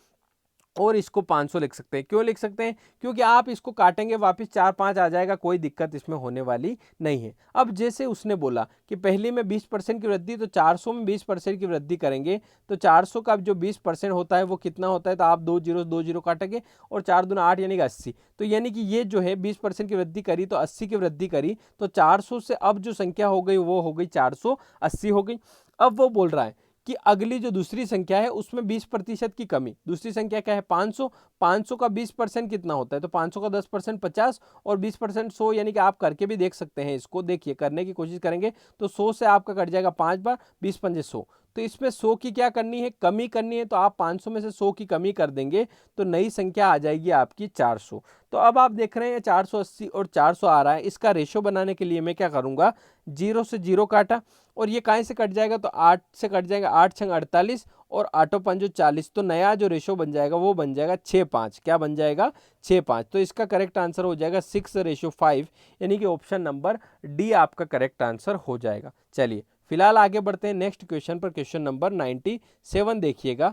[SPEAKER 1] और इसको 500 लिख सकते हैं। क्यों लिख सकते हैं, क्योंकि आप इसको काटेंगे वापस 4-5 आ जाएगा, कोई दिक्कत इसमें होने वाली नहीं है। अब जैसे उसने बोला कि पहली में 20% की वृद्धि, तो 400 में 20% की वृद्धि करेंगे तो 400 का जो 20% होता है वो कितना होता है, तो आप 2 0 काटेंगे और 4 दूना 8 यानी कि 80। तो यानी कि ये जो है 20% की वृद्धि करी तो 80 की वृद्धि करी, तो 400 से अब जो संख्या हो गई वो हो गई 480 हो गई। अब वो बोल रहा है कि अगली जो दूसरी संख्या है उसमें 20% की कमी। दूसरी संख्या क्या है, 500, 500 का 20% कितना होता है, तो 500 का 10% 50 और 20% 100, यानी कि आप करके भी देख सकते हैं इसको। देखिए करने की कोशिश करेंगे तो 100 से आपका कट जाएगा 5 बार, 20 पंजे 100। तो इसमें 100 की क्या करनी है, कमी करनी है, तो आप 500 में से 100 की कमी कर देंगे तो नई संख्या आ जाएगी आपकी 400। तो अब आप देख रहे हैं 480 और 400 आ रहा है। इसका रेशो बनाने के लिए मैं क्या करूंगा, 0 से 0 काटा और ये कहाँ से कट जाएगा, तो 8 से कट जाएगा, 8 छंग 48 और 8 पंजो 40। तो नया जो रेशो बन जाएगा वो बन जाएगा 6-5। क्या बन जाएगा, 6-5। तो इसका करेक्ट आंसर हो जाएगा 6:5, यानी कि ऑप्शन नंबर डी आपका करेक्ट आंसर हो जाएगा। चलिए फिलहाल आगे बढ़ते हैं नेक्स्ट क्वेश्चन पर। क्वेश्चन नंबर 97 देखिएगा।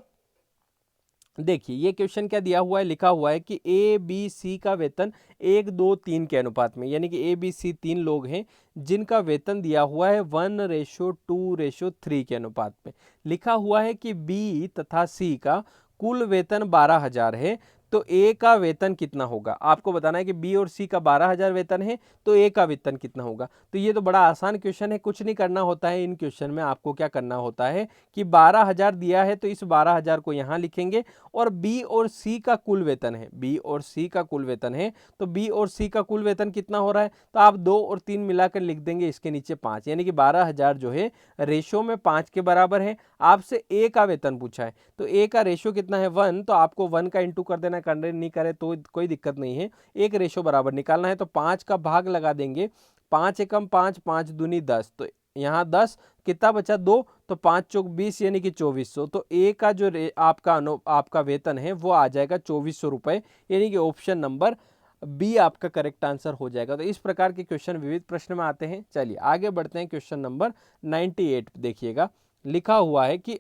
[SPEAKER 1] देखिए ये क्वेश्चन क्या दिया हुआ है, लिखा हुआ है कि ए बी सी का वेतन 1-2-3 के अनुपात में, यानी कि ए बी सी 3 लोग हैं जिनका वेतन दिया हुआ है 1:2:3 के अनुपात में। लिखा हुआ है कि बी तथा सी का कुल वेतन 12,000 है, तो ए का वेतन कितना होगा। आपको बताना है कि बी और सी का 12,000 वेतन है, तो ए का वेतन कितना होगा। तो ये तो बड़ा आसान क्वेश्चन है, कुछ नहीं करना होता है इन क्वेश्चन में। आपको क्या करना होता है कि 12,000 दिया है तो इस 12,000 को यहाँ लिखेंगे और बी और सी का कुल वेतन है, बी और सी का कुल वेतन है, तो बी और सी का कुल वेतन कितना हो रहा है, तो आप 2 और 3 मिलाकर लिख देंगे इसके नीचे 5, यानी कि 12,000 जो है रेशो में 5 के बराबर है। आपसे ए का वेतन पूछा है, तो ए का रेशो कितना है 1, तो आपको 1 का इंटू कर देना, करने नहीं करे तो कोई दिक्कत नहीं है। एक रेशो बराबर निकालना है तो 5 का भाग लगा देंगे, 5 एकम 5, 5 दूनी 10, तो यहाँ 10 कितना बचा 2, तो 5 चौक 20 यानी कि 2400। तो ए का जो आपका वेतन है वो आ जाएगा 2400 रुपये, यानी कि ऑप्शन नंबर बी आपका करेक्ट आंसर हो जाएगा। तो इस प्रकार के क्वेश्चन विविध प्रश्न में आते हैं। चलिए आगे बढ़ते हैं, क्वेश्चन नंबर 98 देखिएगा। लिखा हुआ है कि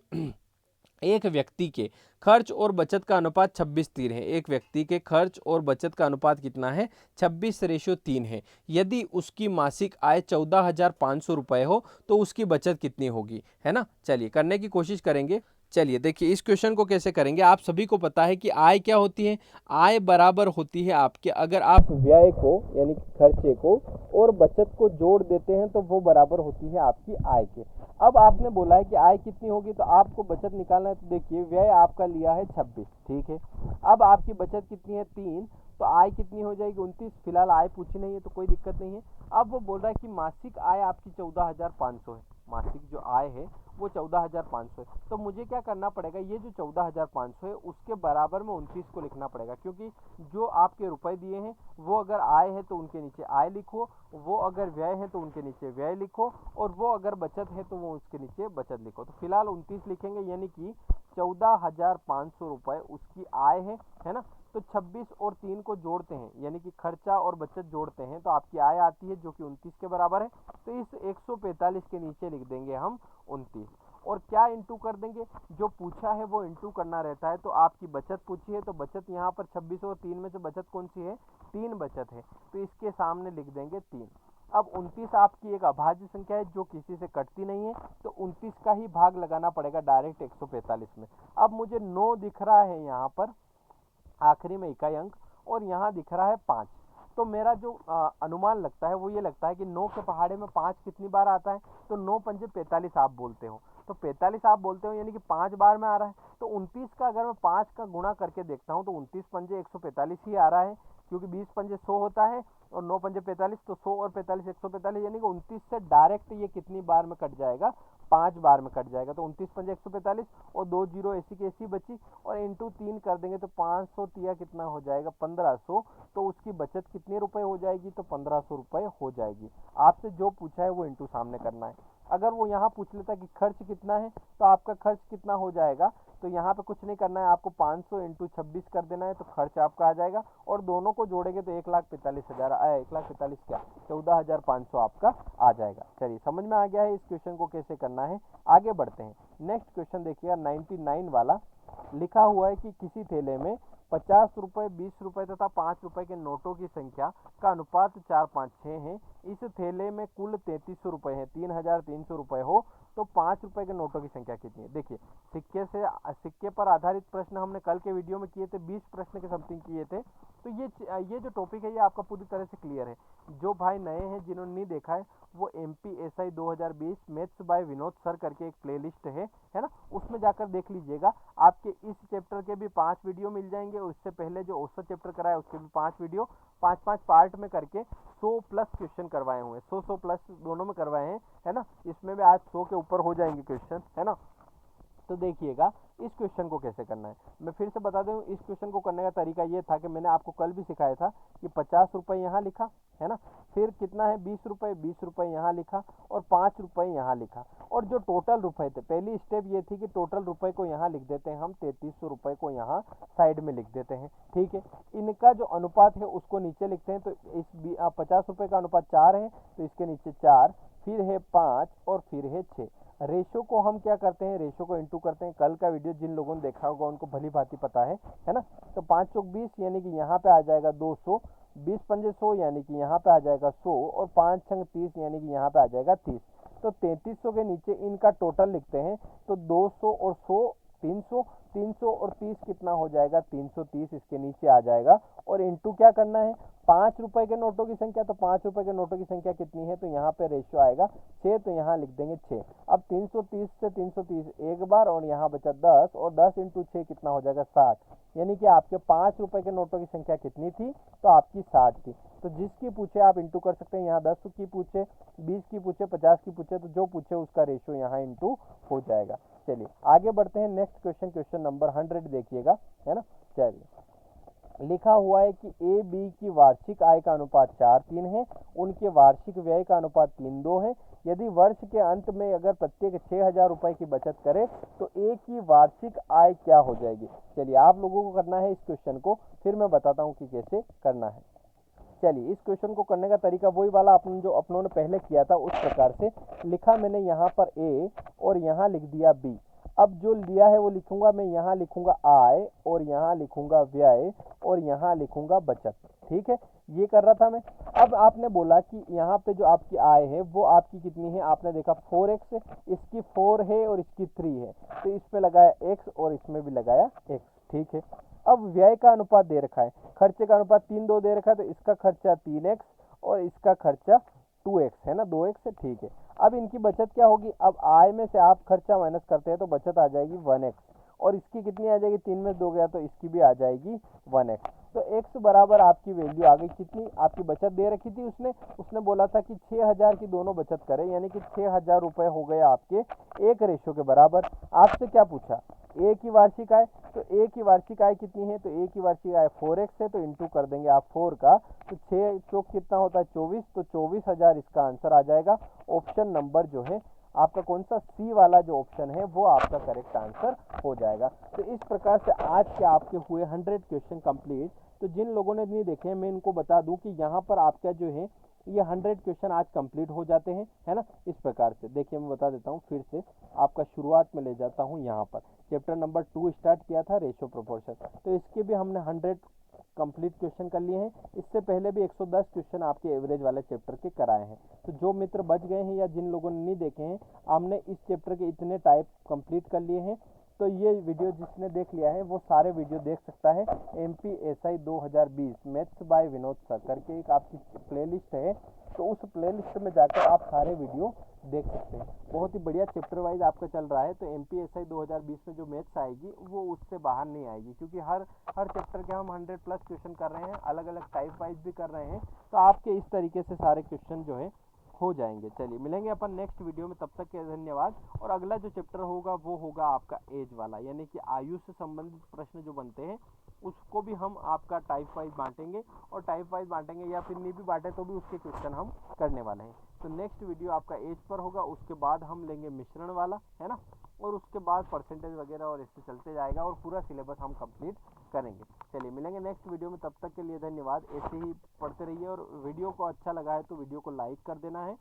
[SPEAKER 1] एक व्यक्ति के खर्च और बचत का अनुपात 26:3 है। एक व्यक्ति के खर्च और बचत का अनुपात कितना है, 26:3 है। यदि उसकी मासिक आय 14,500 रुपये हो तो उसकी बचत कितनी होगी, है ना। चलिए करने की कोशिश करेंगे। चलिए देखिए इस क्वेश्चन को कैसे करेंगे। आप सभी को पता है कि आय क्या होती है। आय बराबर होती है आपके, अगर आप व्यय को यानी कि खर्चे को और बचत को जोड़ देते हैं तो वो बराबर होती है आपकी आय के। अब आपने बोला है कि आय कितनी होगी, तो आपको बचत निकालना है। तो देखिए व्यय आपका लिया है 26, ठीक है। अब आपकी बचत कितनी है 3, तो आय कितनी हो जाएगी 29। फिलहाल आय पूछी नहीं है तो कोई दिक्कत नहीं है। अब वो बोल रहा है कि मासिक आय आपकी 14,500 है। मासिक जो आय है वो 14,500 है। तो मुझे क्या करना पड़ेगा, ये जो 14,500 है उसके बराबर में 29 को लिखना पड़ेगा, क्योंकि जो आपके रुपए दिए हैं वो अगर आय है तो उनके नीचे आय लिखो, वो अगर व्यय है तो उनके नीचे व्यय लिखो, और वो अगर बचत है तो वो उसके नीचे बचत लिखो। तो फिलहाल 29 लिखेंगे, यानी कि 14,500 रुपये उसकी आय है ना। तो 26 और 3 को जोड़ते हैं, यानी कि खर्चा और बचत जोड़ते हैं, तो आपकी आय आती है जो कि 29 के बराबर है। तो इस 145 के नीचे लिख देंगे हम 29, और क्या इंटू कर देंगे, जो पूछा है वो इंटू करना रहता है। तो आपकी बचत पूछी है तो बचत यहाँ पर 26 और 3 में से बचत कौन सी है, 3 बचत है, तो इसके सामने लिख देंगे 3। अब 29 आपकी एक अभाज्य संख्या है जो किसी से कटती नहीं है, तो 29 का ही भाग लगाना पड़ेगा डायरेक्ट 145 में। अब मुझे 9 दिख रहा है यहाँ पर आखिरी में इकाई अंक, और यहाँ दिख रहा है 5। तो मेरा जो अनुमान लगता है वो ये लगता है कि 9 के पहाड़े में 5 कितनी बार आता है, तो 9 पंजे 45 आप बोलते हो, तो 45 आप बोलते हो यानी कि 5 बार में आ रहा है। तो 29 का अगर मैं 5 का गुणा करके देखता हूँ तो 29 पंजे 145 ही आ रहा है, क्योंकि 20 पंजे 100 होता है और 9 पंजे 45, तो 100 और 45 145, यानी कि 29 से डायरेक्ट ये कितनी बार में कट जाएगा, 5 बार में कट जाएगा। तो 29 पंजे 145 और 2 जीरो ऐसी की ऐसी बची, और इंटू 3 कर देंगे तो 500 तिया कितना हो जाएगा 1500। तो उसकी बचत कितने रुपए हो जाएगी, तो 1500 रुपए हो जाएगी। आपसे जो पूछा है वो इंटू सामने करना है। अगर वो यहाँ पूछ लेता कि खर्च कितना है, तो आपका खर्च कितना हो जाएगा, तो यहाँ पे कुछ नहीं करना है, आपको 500 इंटू 26 कर देना है, तो खर्च आपका आ जाएगा, और दोनों को जोड़ेंगे तो 1,45,000 आया, 1,45,000 क्या 14,500 आपका आ जाएगा। चलिए समझ में आ गया है इस क्वेश्चन को कैसे करना है। आगे बढ़ते हैं, नेक्स्ट क्वेश्चन देखिएगा 99 वाला। लिखा हुआ है कि किसी थैले में 50 रुपए, 20 रुपए तथा 5 रुपए के नोटों की संख्या का अनुपात 4, 5, 6 है। इस थैले में कुल 3300 रुपए है, 3,300 रुपए हो तो 5 रुपए के नोटों की संख्या कितनी है। देखिए सिक्के पर आधारित प्रश्न हमने कल के वीडियो में किए थे, 20 प्रश्न के समथिंग किए थे। तो ये जो टॉपिक है ये आपका पूरी तरह से क्लियर है। जो भाई नए हैं जिन्होंने नहीं देखा है, वो MPSI 2020 maths by Vinod sir करके एक प्लेलिस्ट है ना, उसमें जाकर देख लीजिएगा। आपके इस चैप्टर के भी 5 वीडियो मिल जाएंगे, और उससे पहले जो औसत चैप्टर कराया उसके भी 5 वीडियो, 5-5 पार्ट में करके 100 प्लस क्वेश्चन करवाए हुए हैं, 100 प्लस दोनों में करवाए हैं, है ना। इसमें भी आज 100 के ऊपर हो जाएंगे क्वेश्चन, है ना। तो देखिएगा इस क्वेश्चन को कैसे करना है। मैं फिर से बता दूं, इस क्वेश्चन को करने का तरीका ये था कि मैंने आपको कल भी सिखाया था कि 50 रुपए यहाँ लिखा, है ना, फिर कितना है 20 रुपए यहाँ लिखा, और 5 रुपए यहाँ लिखा, और जो टोटल रुपए थे, पहली स्टेप ये थी कि टोटल रुपए को यहाँ लिख देते हैं हम, 3300 रुपए को यहाँ साइड में लिख देते हैं, ठीक है। इनका जो अनुपात है उसको नीचे लिखते हैं। तो इस 50 रुपए का अनुपात 4 है, तो इसके नीचे 4, फिर है 5, और फिर है 6। रेशो को हम क्या करते हैं, रेशो को इंटू करते हैं। कल का वीडियो जिन लोगों ने देखा होगा उनको भली भांति पता है ना। तो 5 चौक 20 यानी कि यहाँ पे आ जाएगा 200, 20 पंजे 100 यानी कि यहाँ पे आ जाएगा 100, और 5 छंग 30 यानी कि यहाँ पे आ जाएगा 30। तो 3300 के नीचे इनका टोटल लिखते हैं। तो 200 और 100 300, 300 और 30 कितना हो जाएगा 330, इसके नीचे आ जाएगा। और इंटू क्या करना है, 5 रुपए के नोटों की संख्या, तो 5 रुपए के नोटों की संख्या कितनी है, तो यहाँ पे रेशियो आएगा 6, तो यहाँ लिख देंगे 6। अब 330 से 330 एक बार, और यहाँ बचा 10, और 10 इंटू 6 कितना हो जाएगा 60, यानी कि आपके 5 रुपए के नोटों की संख्या कितनी थी, तो आपकी 60 थी। तो जिसकी पूछे आप इंटू कर सकते हैं, यहाँ 10 की पूछे, 20 की पूछे, 50 की पूछे, तो जो पूछे उसका रेशियो यहाँ इंटू हो जाएगा। चलिए आगे बढ़ते हैं, नेक्स्ट क्वेश्चन, क्वेश्चन नंबर 100 देखिएगा, है ना। चलिए लिखा हुआ है कि ए बी की वार्षिक आय का अनुपात 4:3 है, उनके वार्षिक व्यय का अनुपात 3:2 है। यदि वर्ष के अंत में अगर प्रत्येक 6,000 रुपए की बचत करे तो ए की वार्षिक आय क्या हो जाएगी। चलिए आप लोगों को करना है इस क्वेश्चन को, फिर मैं बताता हूँ कि कैसे करना है। चलिए इस क्वेश्चन को करने का तरीका वही वाला अपन जो अपनों ने पहले किया था उस प्रकार से लिखा मैंने यहाँ पर ए, और यहाँ लिख दिया बी। अब जो लिया है वो लिखूंगा मैं, यहाँ लिखूंगा आय, और यहाँ लिखूंगा व्यय, और यहाँ लिखूंगा बचत, ठीक है। ये कर रहा था मैं। अब आपने बोला कि यहाँ पे जो आपकी आय है वो आपकी कितनी है, आपने देखा 4x है, इसकी 4 है और इसकी 3 है, तो इस पे लगाया x और इसमें भी लगाया x, ठीक है। अब व्यय का अनुपात दे रखा है, खर्चे का अनुपात 3:2 दे रखा है, तो इसका खर्चा 3x और इसका खर्चा 2x है ना, 2x है, ठीक है। अब इनकी बचत क्या होगी, अब आय में से आप खर्चा माइनस करते हैं तो बचत आ जाएगी 1x, और इसकी कितनी आ जाएगी, 3 में 2 गया तो इसकी भी आ जाएगी 1x। तो x बराबर आपकी वैल्यू आ गई कितनी, आपकी बचत दे रखी थी उसने उसने बोला था कि 6000 की दोनों बचत करें, यानी कि 6000 रुपए हो गए आपके एक रेशो के बराबर। आपसे क्या पूछा, ए की वार्षिक आय, तो ए की वार्षिक आय कितनी है, तो ए की वार्षिक आय 4x है, तो इंटू कर देंगे आप 4 का, तो 6 चौक कितना होता है 24, तो 24,000 इसका आंसर आ जाएगा। ऑप्शन नंबर जो है आपका कौन सा, सी वाला जो ऑप्शन है वो आपका करेक्ट आंसर हो जाएगा। तो इस प्रकार से आज के आपके हुए 100 क्वेश्चन कंप्लीट। तो जिन लोगों ने नहीं देखे हैं मैं इनको बता दूं कि यहाँ पर आपका जो है ये 100 क्वेश्चन आज कंप्लीट हो जाते हैं, है ना। इस प्रकार से देखिए मैं बता देता हूँ फिर से, आपका शुरुआत में ले जाता हूँ। यहाँ पर चैप्टर नंबर 2 स्टार्ट किया था रेशो प्रोपोर्शन, तो इसके भी हमने 100 कंप्लीट क्वेश्चन कर लिए हैं। इससे पहले भी 110 क्वेश्चन आपके एवरेज वाले चैप्टर के कराए हैं। तो जो मित्र बच गए हैं या जिन लोगों ने नहीं देखे हैं, हमने इस चैप्टर के इतने टाइप कंप्लीट कर लिए हैं। तो ये वीडियो जिसने देख लिया है वो सारे वीडियो देख सकता है। MPSI 2020 maths by Vinod sir करके एक आपकी प्लेलिस्ट है, तो उस प्लेलिस्ट में जाकर आप सारे वीडियो देख सकते हैं। बहुत ही बढ़िया चैप्टर वाइज आपका चल रहा है। तो MPSI 2020 में जो मैथ्स आएगी वो उससे बाहर नहीं आएगी, क्योंकि हर चैप्टर के हम 100+ क्वेश्चन कर रहे हैं, अलग अलग टाइप वाइज भी कर रहे हैं। तो आपके इस तरीके से सारे क्वेश्चन जो है हो जाएंगे। चलिए मिलेंगे अपन नेक्स्ट वीडियो में, तब तक के धन्यवाद। और अगला जो चैप्टर होगा वो होगा आपका एज वाला, यानी कि आयु से संबंधित प्रश्न जो बनते हैं उसको भी हम आपका टाइप वाइज बांटेंगे, और टाइप वाइज बांटेंगे या फिर नहीं भी बांटे तो भी उसके क्वेश्चन हम करने वाले हैं। तो नेक्स्ट वीडियो आपका एज पर होगा, उसके बाद हम लेंगे मिश्रण वाला, है ना, और उसके बाद परसेंटेज वगैरह, और इससे चलते जाएगा और पूरा सिलेबस हम कंप्लीट करेंगे। चलिए मिलेंगे नेक्स्ट वीडियो में, तब तक के लिए धन्यवाद। ऐसे ही पढ़ते रहिए, और वीडियो को अच्छा लगा है तो वीडियो को लाइक कर देना है,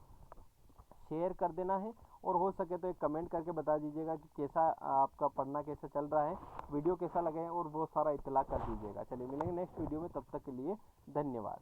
[SPEAKER 1] शेयर कर देना है, और हो सके तो एक कमेंट करके बता दीजिएगा कि कैसा आपका पढ़ना कैसा चल रहा है, वीडियो कैसा लगे, और वो सारा इत्तला कर दीजिएगा। चलिए मिलेंगे नेक्स्ट वीडियो में, तब तक के लिए धन्यवाद।